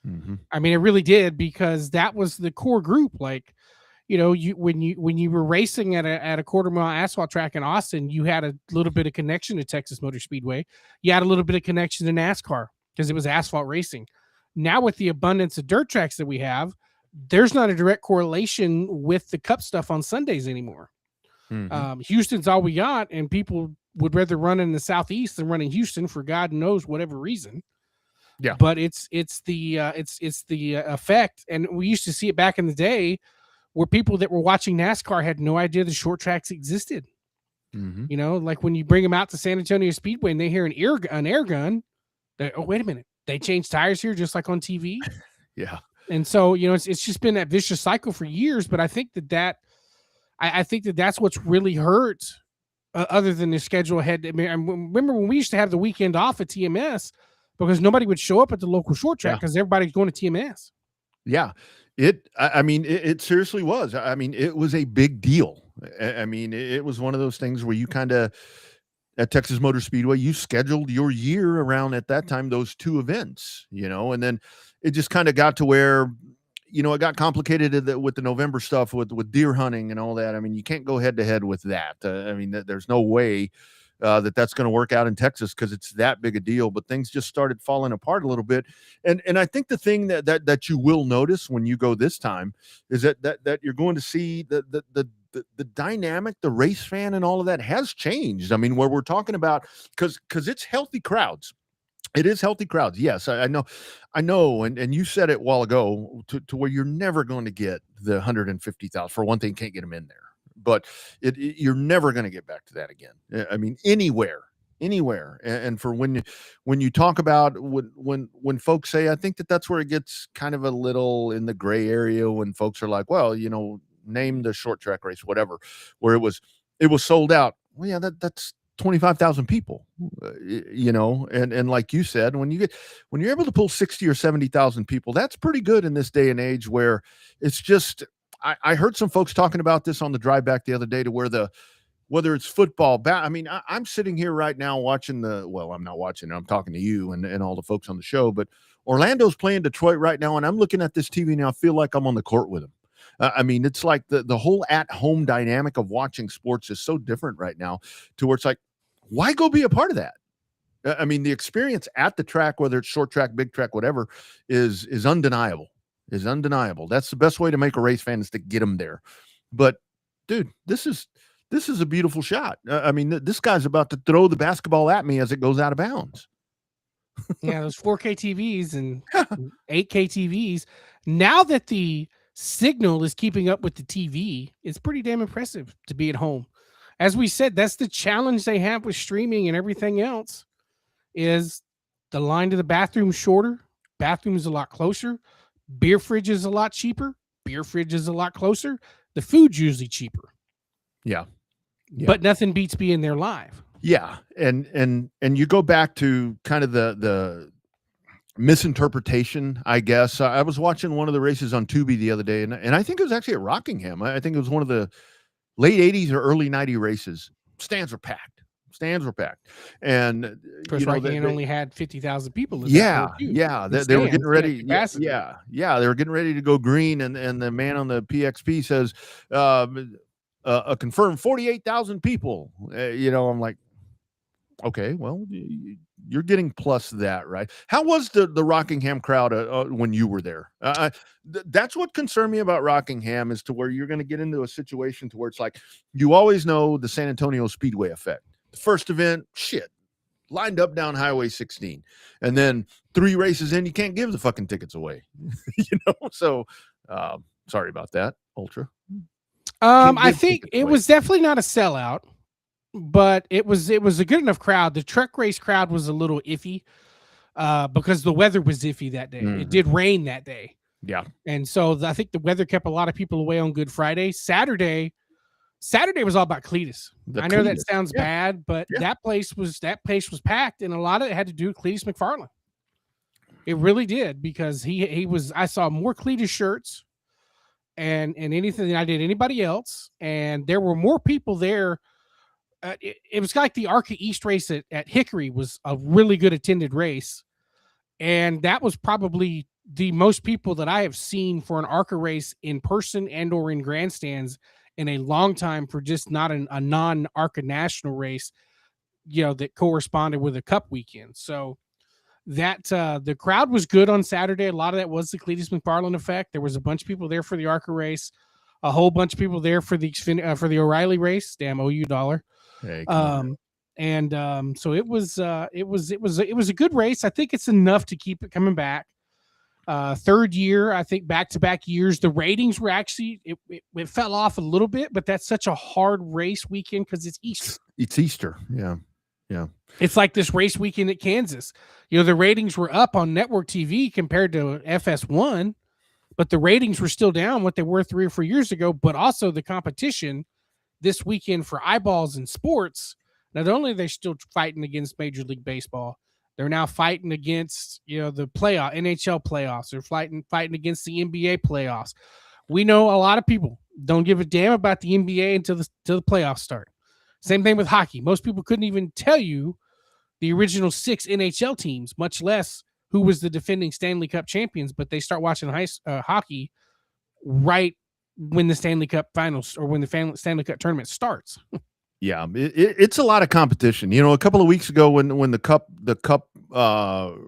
Mm-hmm. It really did, because that was the core group. Like, when you were racing at a quarter mile asphalt track in Austin, you had a little bit of connection to Texas Motor Speedway. You had a little bit of connection to NASCAR because it was asphalt racing. Now, with the abundance of dirt tracks that we have, there's not a direct correlation with the Cup stuff on Sundays anymore. Mm-hmm. Houston's all we got, and people would rather run in the Southeast than run in Houston for God knows whatever reason. Yeah, but it's the effect, and we used to see it back in the day where people that were watching NASCAR had no idea the short tracks existed. Mm-hmm. Like when you bring them out to San Antonio Speedway and they hear an air gun, oh, wait a minute, they changed tires here just like on TV. Yeah, and so it's just been that vicious cycle for years. But I think I think that's what's really hurt, other than the schedule ahead. I remember when we used to have the weekend off at TMS because nobody would show up at the local short track because everybody's going to TMS. Yeah, it seriously was. It was a big deal. It was one of those things where you kind of, at Texas Motor Speedway, you scheduled your year around, at that time, those two events, and then it just kind of got to where, it got complicated with the November stuff with deer hunting and all that. You can't go head to head with that. There's no way that's going to work out in Texas because it's that big a deal. But things just started falling apart a little bit. And I think the thing that you will notice when you go this time is that you're going to see the dynamic, the race fan and all of that has changed. Where we're talking about, because it's healthy crowds. It is healthy crowds. Yes, I know. And you said it a while ago to where you're never going to get the 150,000. For one thing, can't get them in there, but you're never going to get back to that again. Anywhere. And for when you talk about when folks say, I think that's where it gets kind of a little in the gray area when folks are like, well, name the short track race, whatever, where it was sold out. Well, yeah, that's 25,000 people, and like you said, when you're able to pull 60 or 70,000 people, that's pretty good in this day and age where it's just, I heard some folks talking about this on the drive back the other day, to where whether it's football, I'm sitting here right now watching I'm not watching, I'm talking to you and all the folks on the show, but Orlando's playing Detroit right now. And I'm looking at this TV and I feel like I'm on the court with them. It's like the whole at-home dynamic of watching sports is so different right now, to where it's like, why go be a part of that? The experience at the track, whether it's short track, big track, whatever, is undeniable. That's the best way to make a race fan, is to get them there. But dude, this is a beautiful shot. This guy's about to throw the basketball at me as it goes out of bounds. Yeah, those 4K TVs and 8K TVs. Now that the signal is keeping up with the TV, it's pretty damn impressive to be at home. As we said, that's the challenge they have with streaming and everything else, is the line to the bathroom shorter, bathroom is a lot closer, beer fridge is a lot cheaper, beer fridge is a lot closer, the food's usually cheaper. Yeah. But nothing beats being there live. Yeah. And you go back to kind of misinterpretation, I guess. I was watching one of the races on Tubi the other day, and I think it was actually at Rockingham. I think it was one of the late 80s or early 90 races. Stands were packed. And of course, Rockingham only had 50,000 people. In they were getting ready. They were getting ready to go green, and the man on the PXP says, a confirmed 48,000 people. I'm like, okay, well, you're getting plus that, right? How was the Rockingham crowd when you were there? That's what concerned me about Rockingham, is to where you're going to get into a situation to where it's like, you always know the San Antonio Speedway effect. The first event, shit, lined up down Highway 16, and then 3 races in, you can't give the fucking tickets away. So sorry about that, Ultra. I think it was definitely not a sellout, but it was a good enough crowd. The truck race crowd was a little iffy because the weather was iffy that day. It did rain that day. Yeah. And so I think the weather kept a lot of people away on Good Friday. Saturday was all about Cletus. I know that sounds bad, but that place was packed, and a lot of it had to do with Cletus McFarland. It really did, because I saw more Cletus shirts and anything than I did anybody else, and there were more people there. It was like the ARCA East race at Hickory was a really good attended race, and that was probably the most people that I have seen for an ARCA race in person and or in grandstands in a long time, for just not a non-ARCA national race, that corresponded with a cup weekend. So that the crowd was good on Saturday. A lot of that was the Cletus McFarland effect. There was a bunch of people there for the ARCA race, a whole bunch of people there for the O'Reilly race. Damn OU dollar. Hey, so it was a good race. I think it's enough to keep it coming back. Third year, I think back-to-back years, the ratings were actually it fell off a little bit, but that's such a hard race weekend because it's Easter. It's Easter, yeah. It's like this race weekend at Kansas. The ratings were up on network TV compared to FS1, but the ratings were still down what they were 3 or 4 years ago. But also the competition this weekend for eyeballs in sports, not only are they still fighting against Major League Baseball, they're now fighting against, the NHL playoffs. They're fighting against the NBA playoffs. We know a lot of people don't give a damn about the NBA until the playoffs start. Same thing with hockey. Most people couldn't even tell you the original 6 NHL teams, much less who was the defending Stanley Cup champions, but they start watching hockey right when the Stanley Cup finals or when the Stanley Cup tournament starts. Yeah, it's a lot of competition. A couple of weeks ago when the cup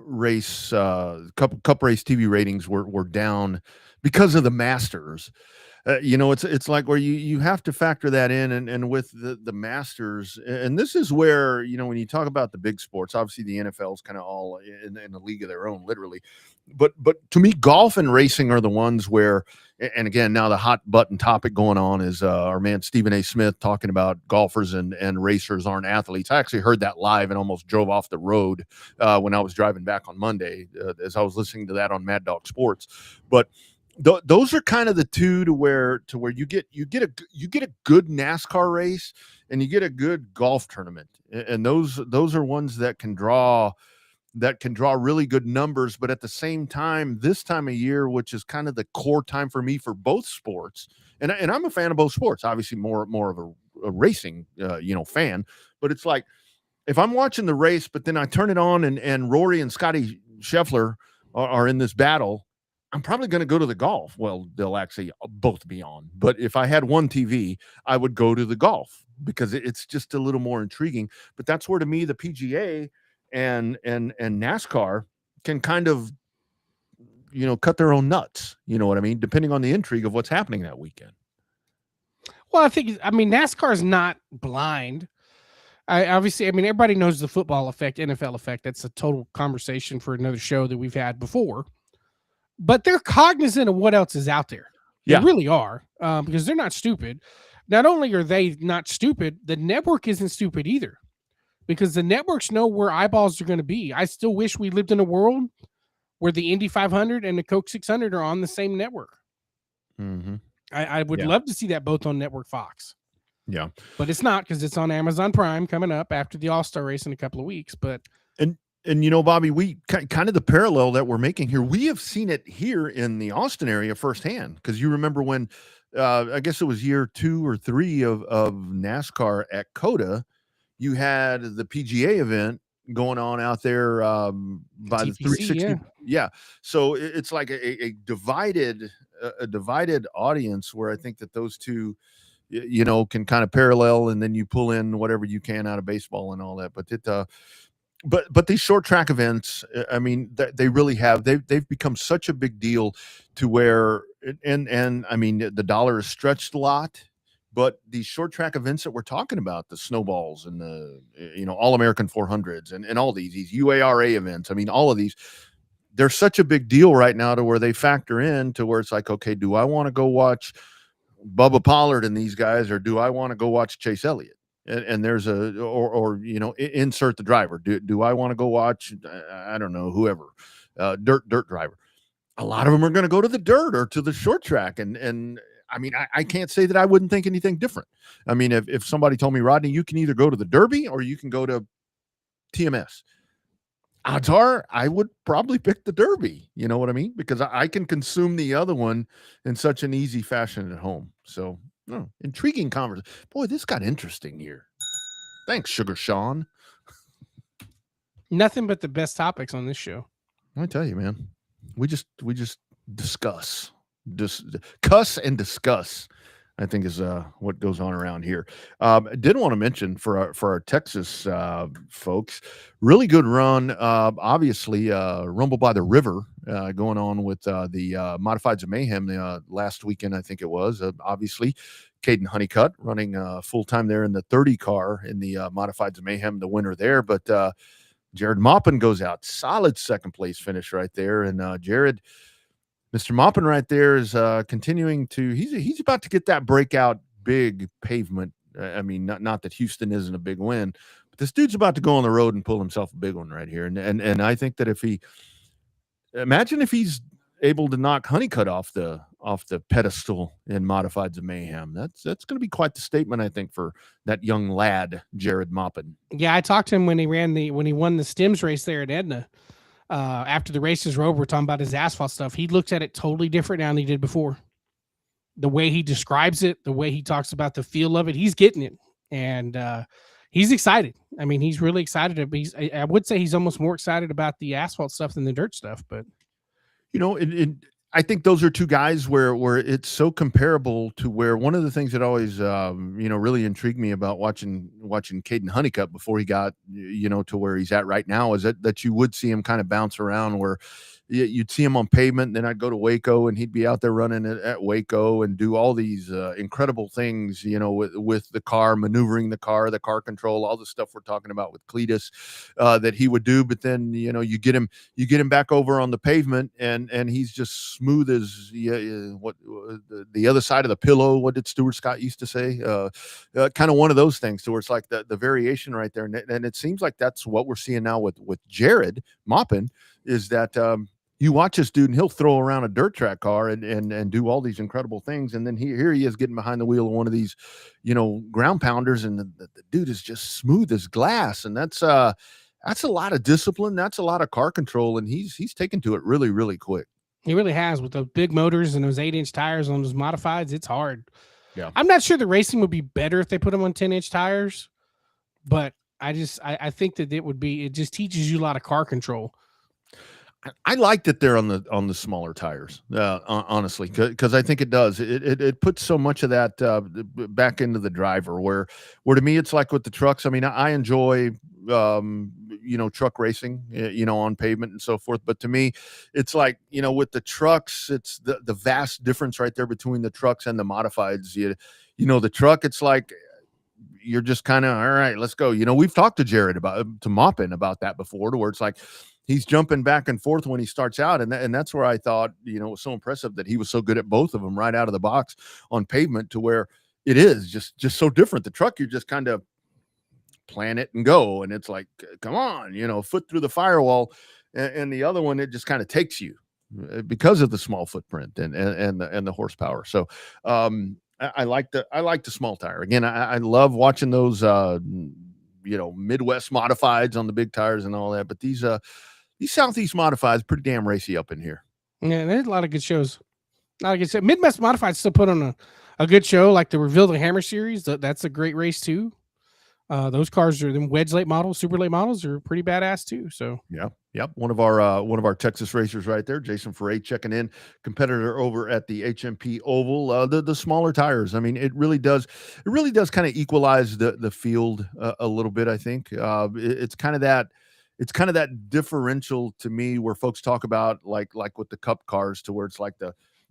race TV ratings were down because of the Masters. It's like where you have to factor that in, and with the Masters, and this is where, when you talk about the big sports, obviously the NFL is kind of all in a league of their own, literally. But to me, golf and racing are the ones where, and again, now the hot button topic going on is our man Stephen A. Smith talking about golfers and racers aren't athletes. I actually heard that live and almost drove off the road when I was driving back on Monday as I was listening to that on Mad Dog Sports. But those are kind of the two to where you get a good NASCAR race and you get a good golf tournament, and those are ones that can draw really good numbers. But at the same time, this time of year, which is kind of the core time for me for both sports, and I'm a fan of both sports, obviously more of a racing fan, but it's like if I'm watching the race, but then I turn it on and Rory and Scotty Scheffler are in this battle, I'm probably going to go to the golf. Well, they'll actually both be on, but if I had one TV, I would go to the golf because it's just a little more intriguing. But that's where, to me, the PGA and NASCAR can kind of, cut their own nuts. You know what I mean? Depending on the intrigue of what's happening that weekend. Well, NASCAR is not blind. Everybody knows the football effect, NFL effect. That's a total conversation for another show that we've had before. But they're cognizant of what else is out there. They really are, because they're not stupid. Not only are they not stupid, the network isn't stupid either, because the networks know where eyeballs are going to be. I still wish we lived in a world where the Indy 500 and the Coke 600 are on the same network. Mm-hmm. I would love to see that both on Network Fox. Yeah. But it's not, because it's on Amazon Prime coming up after the All-Star race in a couple of weeks. But And, you know, Bobby, we kind of the parallel that we're making here, we have seen it here in the Austin area firsthand. Because you remember when, I guess it was year 2 or 3 of NASCAR at COTA, you had the PGA event going on out there by the TPC, 360. Yeah. So it's like a divided audience where I think that those two, you know, can kind of parallel, and then you pull in whatever you can out of baseball and all that. But these short track events, I mean, they really have, they've become such a big deal to where, and I mean, the dollar is stretched a lot, but these short track events that we're talking about, the snowballs and the, you know, All-American 400s and all these UARA events, I mean, all of these, they're such a big deal right now to where they factor in to where it's like, okay, do I want to go watch Bubba Pollard and these guys, or do I want to go watch Chase Elliott? And there's or you know, insert the driver. Do I want to go watch, I don't know, whoever, dirt driver? A lot of them are going to go to the dirt or to the short track, and I mean, I can't say that I wouldn't think anything different. I mean, if somebody told me, Rodney, you can either go to the Derby or you can go to TMS, odds are I would probably pick the Derby. You know what I mean? Because I can consume the other one in such an easy fashion at home. So, intriguing conversation. Boy, this got interesting here. Thanks, Sugar Sean. Nothing but the best topics on this show. I tell you, man, we just discuss, cuss and discuss, I think is what goes on around here. I did want to mention for our Texas folks, really good run. Obviously, Rumble by the River going on with the Modifieds of Mayhem last weekend, I think it was. Obviously, Caden Honeycutt running full time there in the 30 car in the Modifieds of Mayhem, the winner there. But Jared Maupin goes out, solid second place finish right there, and Jared. Mr. Maupin right there is continuing to, he's about to get that breakout big pavement. I mean, not that Houston isn't a big win, but this dude's about to go on the road and pull himself a big one right here. And I think that if he's able to knock Honeycutt off the pedestal in Modifieds of Mayhem, that's going to be quite the statement, I think, for that young lad, Jared Maupin. Yeah, I talked to him when he won the Stims race there at Edna. After the races were over, we're talking about his asphalt stuff. He looks at it totally different now than he did before. The way he describes it, the way he talks about the feel of it, he's getting it, and he's excited. I mean, he's really excited. I would say he's almost more excited about the asphalt stuff than the dirt stuff. But you know, I think those are two guys where it's so comparable to where one of the things that always, really intrigued me about watching Caden Honeycutt before he got, to where he's at right now is that you would see him kind of bounce around where you'd see him on pavement, and then I'd go to Waco and he'd be out there running at Waco and do all these incredible things, with the car, maneuvering the car control, all the stuff we're talking about with Cletus that he would do. But then, you get him back over on the pavement and he's just smooth as the other side of the pillow. What did Stuart Scott used to say? Kind of one of those things to where it's like the variation right there. And it seems like that's what we're seeing now with Jared Maupin, is that you watch this dude and he'll throw around a dirt track car and do all these incredible things. And then here he is getting behind the wheel of one of these, ground pounders, and the dude is just smooth as glass. And that's a lot of discipline. That's a lot of car control. And he's taken to it really, really quick. He really has, with those big motors and those 8-inch tires on those modifieds. It's hard. Yeah. I'm not sure the racing would be better if they put them on 10-inch tires, but I think that it just teaches you a lot of car control. I like that they're on the smaller tires, honestly, because I think it does. It puts so much of that back into the driver. Where to me, it's like with the trucks. I mean, I enjoy truck racing, on pavement and so forth. But to me, it's like, with the trucks, it's the vast difference right there between the trucks and the modifieds. The truck, it's like you're just kind of, all right, let's go. We've talked to Jared to Maupin about that before, to where it's like he's jumping back and forth when he starts out. And that's where I thought, it was so impressive that he was so good at both of them right out of the box on pavement, to where it is just so different. The truck, you're just kind of plan it and go. And it's like, come on, foot through the firewall. And the other one, it just kind of takes you because of the small footprint and the horsepower. So I like the small tire. Again, I love watching those Midwest modifieds on the big tires and all that. But these Southeast modifieds pretty damn racy up in here. Yeah, there's a lot of good shows. Like I said, Midwest Modified still put on a good show, like the Revved Hammer series. That's a great race too. Those cars are them wedge late models, super late models are pretty badass too. So Yep. One of our Texas racers right there, Jason Foray, checking in, competitor over at the HMP Oval. The smaller tires. I mean, it really does kind of equalize the field a little bit. I think it's kind of that differential to me where folks talk about like with the Cup cars, to where it's like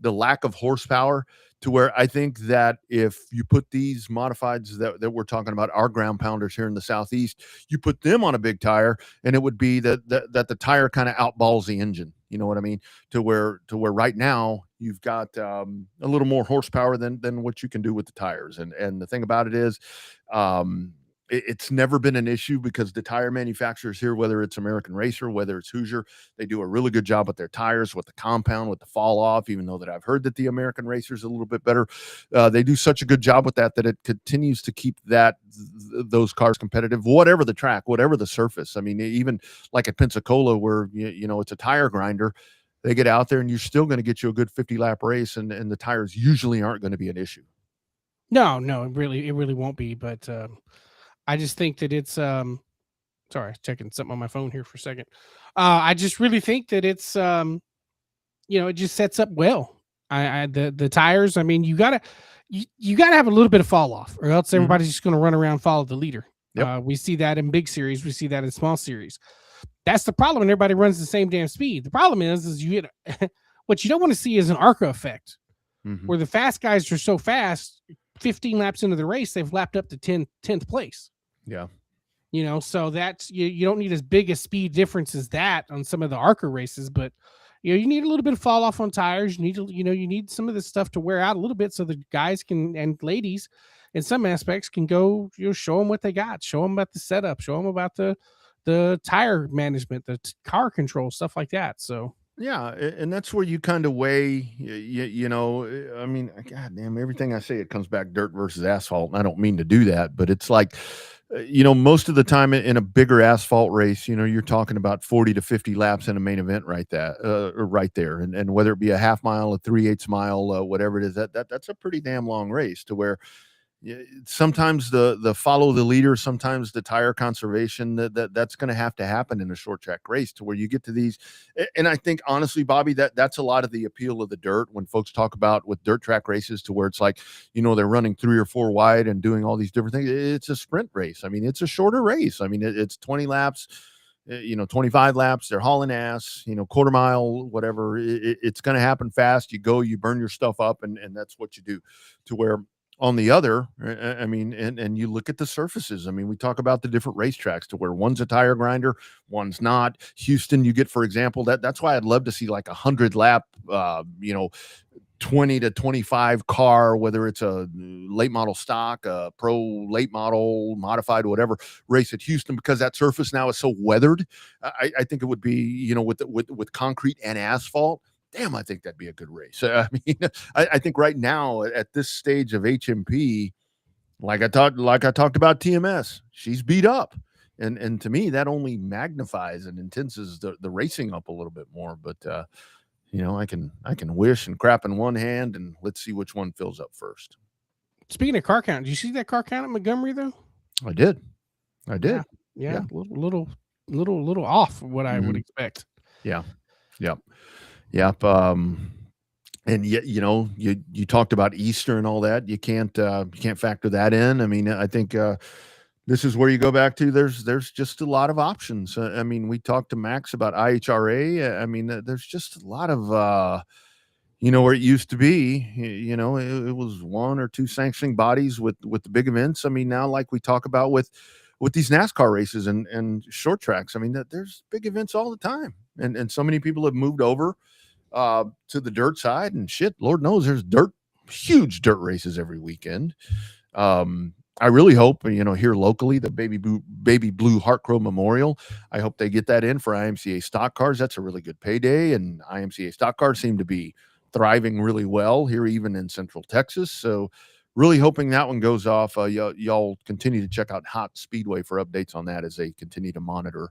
the lack of horsepower, to where I think that if you put these modifieds that we're talking about, our ground pounders here in the Southeast, you put them on a big tire, and it would be that the tire kind of outballs the engine. You know what I mean? To where right now you've got a little more horsepower than what you can do with the tires. And the thing about it is, it's never been an issue because the tire manufacturers here, whether it's American Racer, whether it's Hoosier, they do a really good job with their tires, with the compound, with the fall off, even though that I've heard that the American Racer is a little bit better. They do such a good job with that it continues to keep those cars competitive, whatever the track, whatever the surface. I mean, even like at Pensacola, where, it's a tire grinder, they get out there and you're still going to get you a good 50-lap race, and the tires usually aren't going to be an issue. No, it really won't be. But I just think that it's sorry, checking something on my phone here for a second. I just really think that it's it just sets up well. The tires, I mean, you gotta have a little bit of fall off, or else everybody's just gonna run around, follow the leader. Yep. We see that in big series, we see that in small series. That's the problem when everybody runs the same damn speed. The problem is you hit what you don't want to see is an ARCA effect, where the fast guys are so fast, 15 laps into the race, they've lapped up to 10th place. Yeah. So that's you don't need as big a speed difference as that on some of the ARCA races, but you need a little bit of fall off on tires. You need to, you need some of this stuff to wear out a little bit so the guys can, and ladies in some aspects, can go, show them what they got, show them about the setup, show them about the tire management, the car control, stuff like that. So yeah, and that's where you kind of weigh, I mean, God damn, everything I say, it comes back dirt versus asphalt. And I don't mean to do that, but it's like, most of the time in a bigger asphalt race, you're talking about 40 to 50 laps in a main event right there. And whether it be a half mile, a 3/8 mile, whatever it is, that's a pretty damn long race, to where sometimes the follow the leader, sometimes the tire conservation, that's going to have to happen in a short track race, to where you get to these. And I think honestly, Bobby, that's a lot of the appeal of the dirt when folks talk about with dirt track races, to where it's like, they're running 3 or 4 wide and doing all these different things. It's a sprint race. I mean, it's a shorter race. I mean, it's 20 laps, 25 laps, they're hauling ass, quarter mile, whatever. It's going to happen fast. You go, you burn your stuff up, and that's what you do. To where on the other, I mean, and you look at the surfaces. I mean, we talk about the different racetracks, to where one's a tire grinder, one's not. Houston, you get, for example, that's why I'd love to see like 100 lap, 20 to 25 car, whether it's a late model stock, a pro late model, modified, whatever, race at Houston, because that surface now is so weathered. I think it would be, with concrete and asphalt. Damn, I think that'd be a good race. I mean, I think right now at this stage of HMP, like I talked about TMS, she's beat up, and to me that only magnifies and intensifies the racing up a little bit more. But I can wish and crap in one hand, and let's see which one fills up first. Speaking of car count, did you see that car count at Montgomery though? I did. Yeah. Little off what I would expect. Yeah. Yep. And yet, you talked about Easter and all that. You can't factor that in. I mean, I think this is where you go back to. There's just a lot of options. I mean, we talked to Max about IHRA. I mean, there's just a lot of, where it used to be, it was 1 or 2 sanctioning bodies with the big events. I mean, now, like we talk about with these NASCAR races and short tracks, I mean, there's big events all the time. And so many people have moved over to the dirt side, and shit, Lord knows there's huge dirt races every weekend. I really hope, here locally, the Baby Blue Heart Crow Memorial, I hope they get that in for IMCA stock cars. That's a really good payday, and IMCA stock cars seem to be thriving really well here, even in Central Texas. So really hoping that one goes off. Y'all continue to check out Hot Speedway for updates on that as they continue to monitor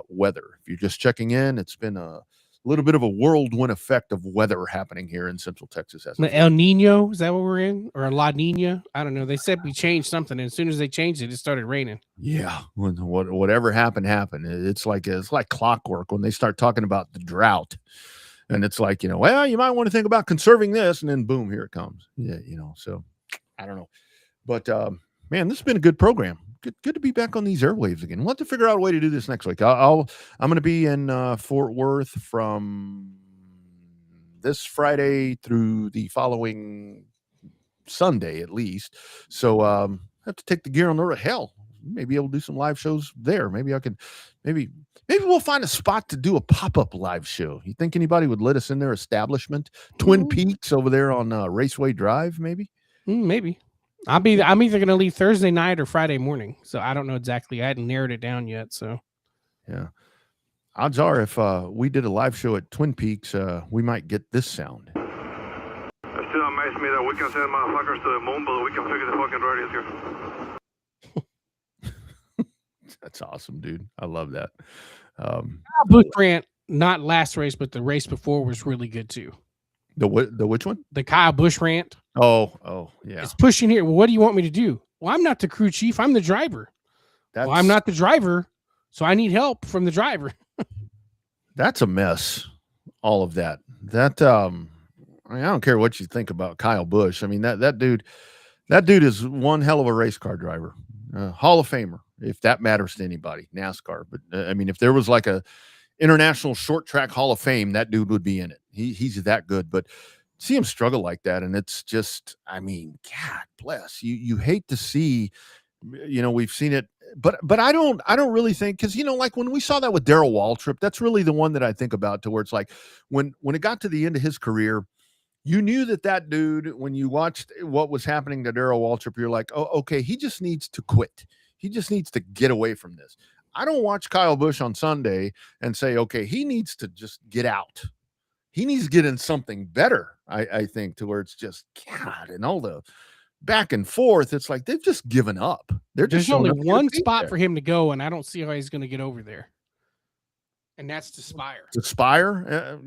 weather. If you're just checking in, it's been a little bit of a whirlwind effect of weather happening here in Central Texas. El Nino, is that what we're in? Or La Nina? I don't know. They said we changed something, and as soon as they changed it, it started raining. Yeah, whatever happened. It's like clockwork when they start talking about the drought, and it's like, well, you might want to think about conserving this, and then boom, here it comes. Yeah, so I don't know, but man, this has been a good program. Good to be back on these airwaves again. We'll have to figure out a way to do this next week. I'm going to be in Fort Worth from this Friday through the following Sunday at least. So I have to take the gear on the road. Hell, maybe able to do some live shows there. Maybe I can, maybe we'll find a spot to do a pop-up live show. You think anybody would let us in their establishment? Twin Peaks over there on Raceway Drive, maybe? Maybe. I'm either going to leave Thursday night or Friday morning. So I don't know exactly. I hadn't narrowed it down yet. So yeah. Odds are if we did a live show at Twin Peaks, we might get this sound. It still amazes me that we can send motherfuckers to the moon, but we can figure the fucking radios here. That's awesome, dude. I love that. Busch rant, not last race, but the race before was really good too. The which one? The Kyle Busch rant. Oh, yeah. It's pushing here. Well, what do you want me to do? Well, I'm not the crew chief. I'm the driver. Well, I'm not the driver, so I need help from the driver. That's a mess. All of that. I don't care what you think about Kyle Busch. I mean, that dude is one hell of a race car driver, Hall of Famer, if that matters to anybody, NASCAR. But I mean, if there was like a international short track Hall of Fame, that dude would be in it. He's that good. But see him struggle like that, and it's just, I mean, God bless you. You hate to see, we've seen it, but I don't really think, because like when we saw that with Darrell Waltrip, that's really the one that I think about, to where it's like when it got to the end of his career, you knew that dude, when you watched what was happening to Darrell Waltrip, you're like, oh, okay, he just needs to quit. He just needs to get away from this. I don't watch Kyle Busch on Sunday and say, okay, he needs to just get out. He needs to get in something better, I think, to where it's just, God, and all the back and forth. It's like they've just given up. There's only one spot for him to go, and I don't see how he's going to get over there. And that's to Spire. To Spire,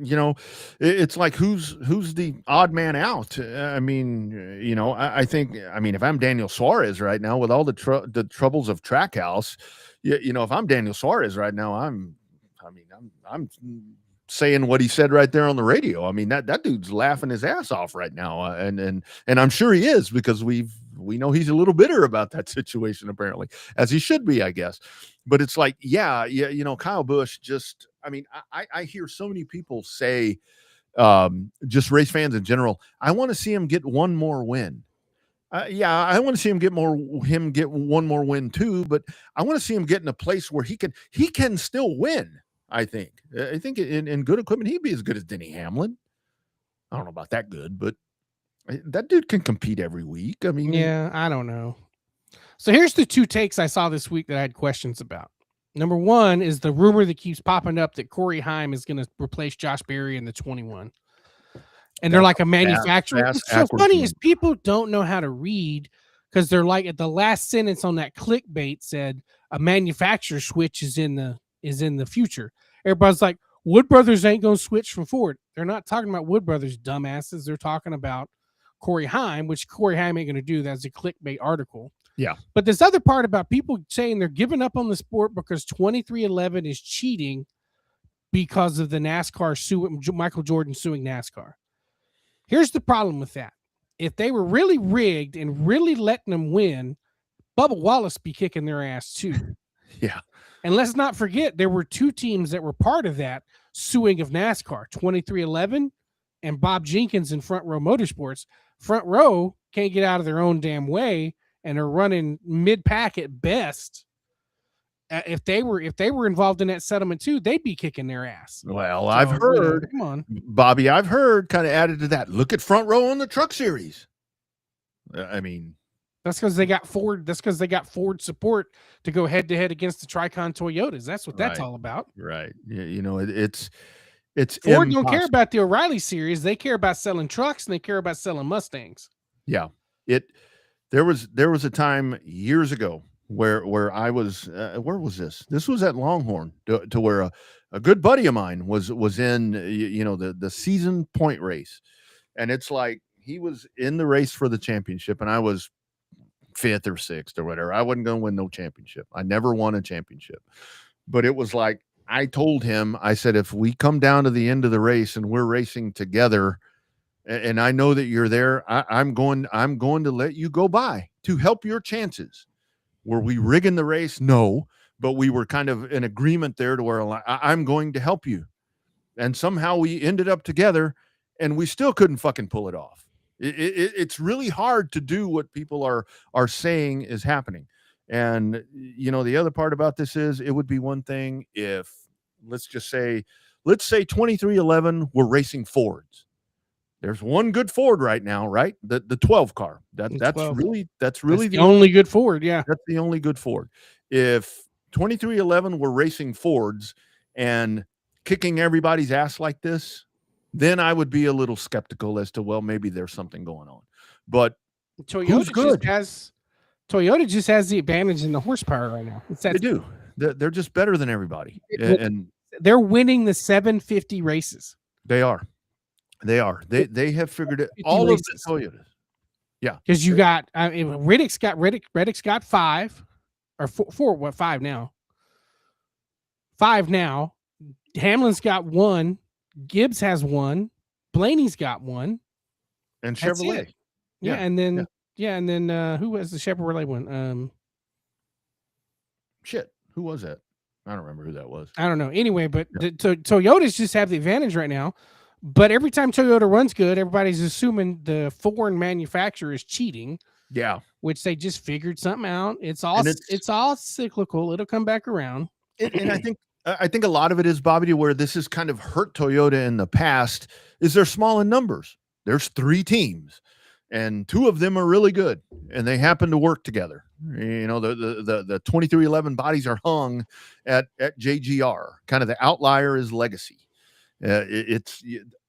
it's like who's the odd man out? I mean, I think, if I'm Daniel Suarez right now, with all the troubles of Trackhouse, if I'm Daniel Suarez right now, I'm saying what he said right there on the radio. I mean, that dude's laughing his ass off right now, and I'm sure he is, because we know he's a little bitter about that situation, apparently, as he should be, I guess. But it's like, yeah, Kyle Busch just, I hear so many people say, just race fans in general, I want to see him get one more win. Yeah, I want to see him get one more win too, but I want to see him get in a place where he can still win. I think in good equipment, he'd be as good as Denny Hamlin. I don't know about that good, but that dude can compete every week. I mean, yeah, I don't know. So here's the two takes I saw this week that I had questions about. Number one is the rumor that keeps popping up that Corey Heim is going to replace Josh Berry in the 21. And they're like a manufacturer. What's so funny is people don't know how to read, because they're like, at the last sentence on that clickbait said a manufacturer switch is in the future. Everybody's like, Wood Brothers ain't going to switch from Ford. They're not talking about Wood Brothers, dumbasses. They're talking about Corey Heim, which Corey Heim ain't going to do. That's a clickbait article. Yeah. But this other part about people saying they're giving up on the sport because 2311 is cheating because of the NASCAR Michael Jordan suing NASCAR. Here's the problem with that. If they were really rigged and really letting them win, Bubba Wallace be kicking their ass too. Yeah. And let's not forget, there were two teams that were part of that suing of NASCAR, 2311 and Bob Jenkins in Front Row Motorsports. Front Row can't get out of their own damn way, and are running mid-pack at best. If they were involved in that settlement too, they'd be kicking their ass. Well, I've heard, come on, Bobby, kind of added to that. Look at Front Row on the Truck Series. I mean, that's because they got Ford. That's because they got Ford support to go head to head against the Tricon Toyotas. That's what that's all about. Right. It's Ford don't care about the O'Reilly series. They care about selling trucks and they care about selling Mustangs. Yeah. There was a time years ago where I was where was this? This was at Longhorn to where a good buddy of mine was in the season point race, and it's like he was in the race for the championship, and I was 5th or 6th or whatever. I wasn't going to win no championship. I never won a championship, but it was like I told him, I said, if we come down to the end of the race and we're racing together, and I know that you're there, I'm going to let you go by to help your chances. Were we rigging the race? No, but we were kind of in agreement there to where I'm going to help you. And somehow we ended up together, and we still couldn't fucking pull it off. It's really hard to do what people are saying is happening. And the other part about this is, it would be one thing if let's say 2311 were racing Fords. There's one good Ford right now, right? The 12 car. That's 12. That's really the only good Ford. Yeah, that's the only good Ford. If 2311 were racing Fords and kicking everybody's ass like this, then I would be a little skeptical as to, well, maybe there's something going on. But who's good? Toyota just has the advantage in the horsepower right now. They do. They're just better than everybody, and they're winning the 750 races. They are. They have figured it. All races. Of the Toyotas. Yeah, because you got Reddick's got 5 or 4. What 5 now? 5 now. Hamlin's got 1. Gibbs has 1. Blaney's got 1. And Chevrolet. Yeah, and then who was the Chevrolet one? Shit, who was that? I don't remember who that was. I don't know. Anyway, but Toyotas just have the advantage right now. But every time Toyota runs good, everybody's assuming the foreign manufacturer is cheating. Yeah, which they just figured something out. It's all cyclical. It'll come back around. And I think a lot of it is, Bobby, to where this has kind of hurt Toyota in the past is they're small in numbers. There's 3 teams, and 2 of them are really good, and they happen to work together. The 2311 bodies are hung at JGR. Kind of the outlier is Legacy. It's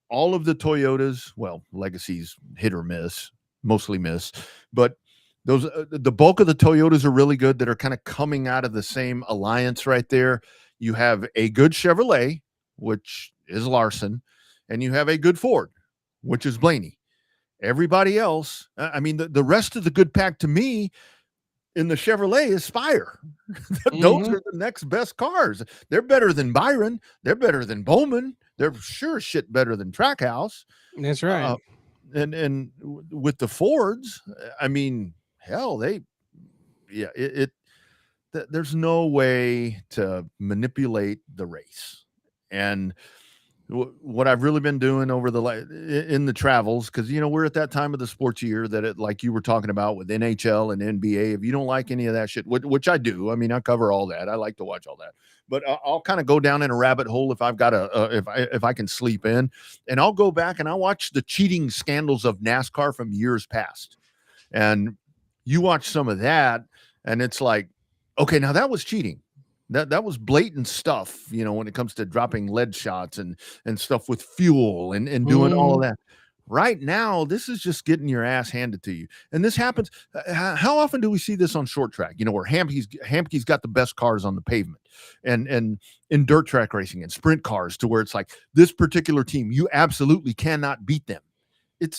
all of the Toyotas. Well, Legacy's hit or miss, mostly miss, but those the bulk of the Toyotas are really good that are kind of coming out of the same alliance right there. You have a good Chevrolet, which is Larson, and you have a good Ford, which is Blaney. Everybody else, I mean, the rest of the good pack to me in the Chevrolet is Spire. Those are the next best cars. They're better than Byron. They're better than Bowman. They're sure shit better than Trackhouse. That's right. And with the Fords, I mean, hell, there's no way to manipulate the race. And what I've really been doing over in the travels, because we're at that time of the sports year that like you were talking about with NHL and NBA. If you don't like any of that shit, which I do, I mean, I cover all that. I like to watch all that, but I'll kind of go down in a rabbit hole if I've got if I can sleep in, and I'll go back and I'll watch the cheating scandals of NASCAR from years past, and you watch some of that, and it's like, okay, now that was cheating. That was blatant stuff, when it comes to dropping lead shots and stuff with fuel and doing all of that. Right now, this is just getting your ass handed to you. And this happens. How often do we see this on short track? Where Hamke's got the best cars on the pavement, and in dirt track racing and sprint cars, to where it's like, this particular team, you absolutely cannot beat them.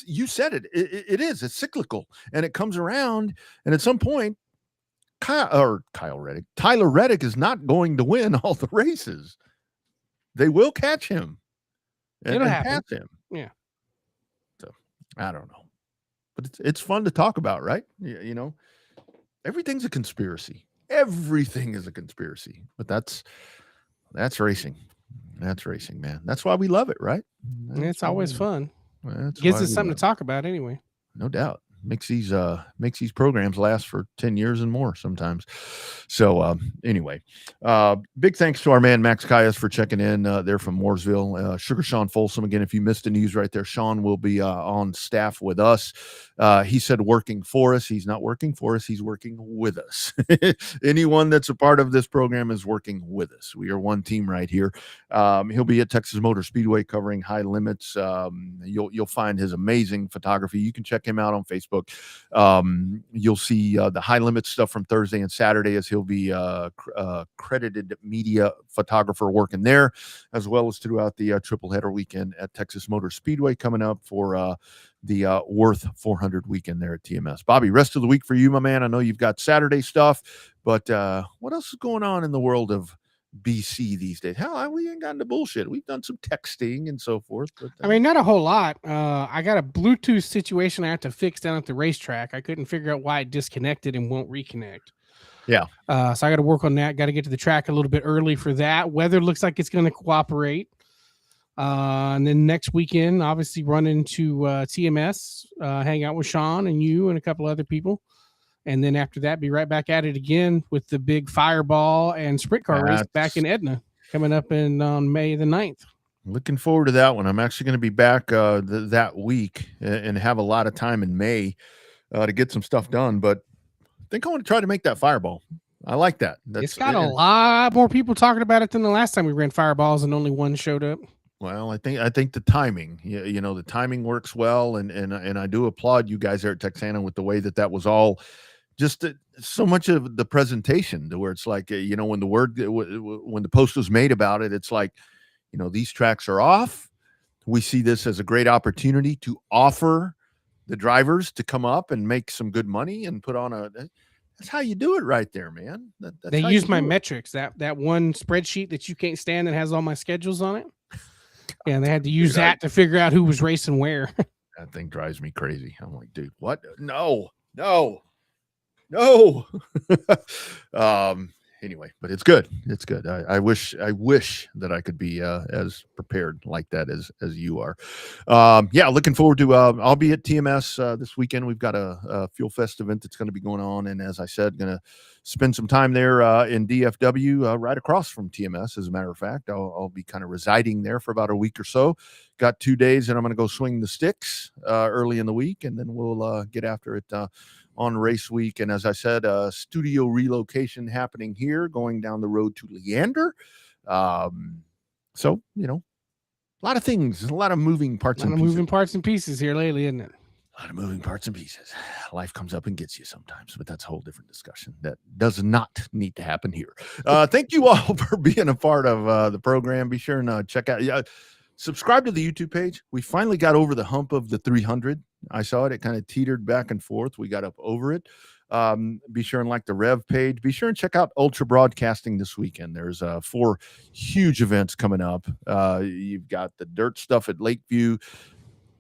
You said it. It's cyclical, and it comes around, and at some point, Tyler Reddick is not going to win all the races. They will catch him and pass him. Yeah. So I don't know, but it's fun to talk about, right? Everything's a conspiracy. Everything is a conspiracy, but that's racing. That's racing, man. That's why we love it, right? It's always fun. Gives us something to talk about anyway. No doubt. Makes these programs last for 10 years and more sometimes. So anyway, big thanks to our man Max Caius for checking in there from Mooresville. Sugar Sean Folsom, again, if you missed the news right there, Sean will be on staff with us. He said working for us. He's not working for us. He's working with us. Anyone that's a part of this program is working with us. We are one team right here. He'll be at Texas Motor Speedway covering high limits. You'll find his amazing photography. You can check him out on Facebook Facebook. You'll see the high limit stuff from Thursday and Saturday, as he'll be credited media photographer working there, as well as throughout the triple header weekend at Texas Motor Speedway coming up for the Worth 400 weekend there at TMS. Bobby, rest of the week for you, my man. I know you've got Saturday stuff, but what else is going on in the world of BC these days? Hell, we ain't gotten to bullshit. We've done some texting and so forth. But, I mean, not a whole lot. I got a Bluetooth situation I have to fix down at the racetrack. I couldn't figure out why it disconnected and won't reconnect. Yeah. So I got to work on that. Got to get to the track a little bit early for that. Weather looks like it's going to cooperate. And then next weekend, obviously run into TMS, hang out with Sean and you and a couple other people. And then after that, be right back at it again with the big Fireball and sprint car race back in Edna coming up on May the 9th. Looking forward to that one. I'm actually going to be back that week and have a lot of time in May to get some stuff done. But I think I want to try to make that Fireball. I like that. It's got a lot more people talking about it than the last time we ran Fireballs and only one showed up. Well, I think the timing, you know, the timing works well. And I do applaud you guys there at Texana with the way that was all just so much of the presentation to where it's like, you know, when the post was made about it, it's like, you know, these tracks are off. We see this as a great opportunity to offer the drivers to come up and make some good money and put on that's how you do it right there, man. They use my metrics, that one spreadsheet that you can't stand that has all my schedules on it. Yeah, they had to use that to figure out who was racing where. That thing drives me crazy. I'm like, dude, what? No. Anyway, but it's good. It's good. I wish that I could be as prepared like that as you are. Yeah, looking forward to. I'll be at TMS this weekend. We've got a Fuel Fest event that's going to be going on, and as I said, going to spend some time there in DFW, right across from TMS. As a matter of fact, I'll be kind of residing there for about a week or so. Got 2 days, and I'm going to go swing the sticks early in the week, and then we'll get after it on race week. And as I said, studio relocation happening here, going down the road to Leander. So, you know, a lot of things, a lot of moving parts and pieces. Moving parts and pieces here lately, isn't it? A lot of moving parts and pieces. Life comes up and gets you sometimes, but that's a whole different discussion. That does not need to happen here. Thank you all for being a part of the program. Be sure and check out, subscribe to the YouTube page. We finally got over the hump of the 300. I saw it. It kind of teetered back and forth. We got up over it. Be sure and like the Revved page. Be sure and check out Ultra Broadcasting this weekend. There's 4 huge events coming up. You've got the dirt stuff at Lakeview.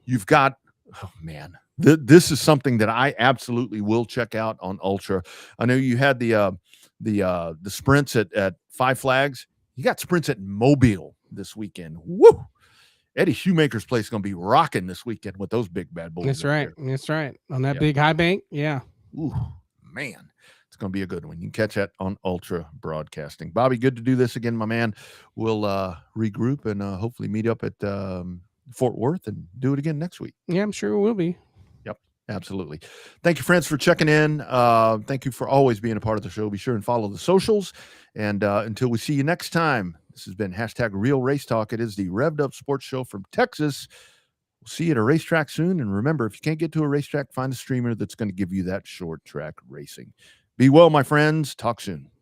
You've got, oh man, this is something that I absolutely will check out on Ultra. I know you had the sprints at Five Flags. You got sprints at Mobile this weekend. Woo! Eddie Shoemaker's place is going to be rocking this weekend with those big bad boys. That's right. There. That's right. On that big high bank. Yeah. Ooh, man. It's going to be a good one. You can catch that on Ultra Broadcasting. Bobby, good to do this again, my man. We'll regroup and hopefully meet up at Fort Worth and do it again next week. Yeah, I'm sure it will be. Yep, absolutely. Thank you, friends, for checking in. Thank you for always being a part of the show. Be sure and follow the socials. And until we see you next time, this has been #Real Race Talk. It is the Revved Up Sports Show from Texas. We'll see you at a racetrack soon. And remember, if you can't get to a racetrack, find a streamer that's going to give you that short track racing. Be well, my friends. Talk soon.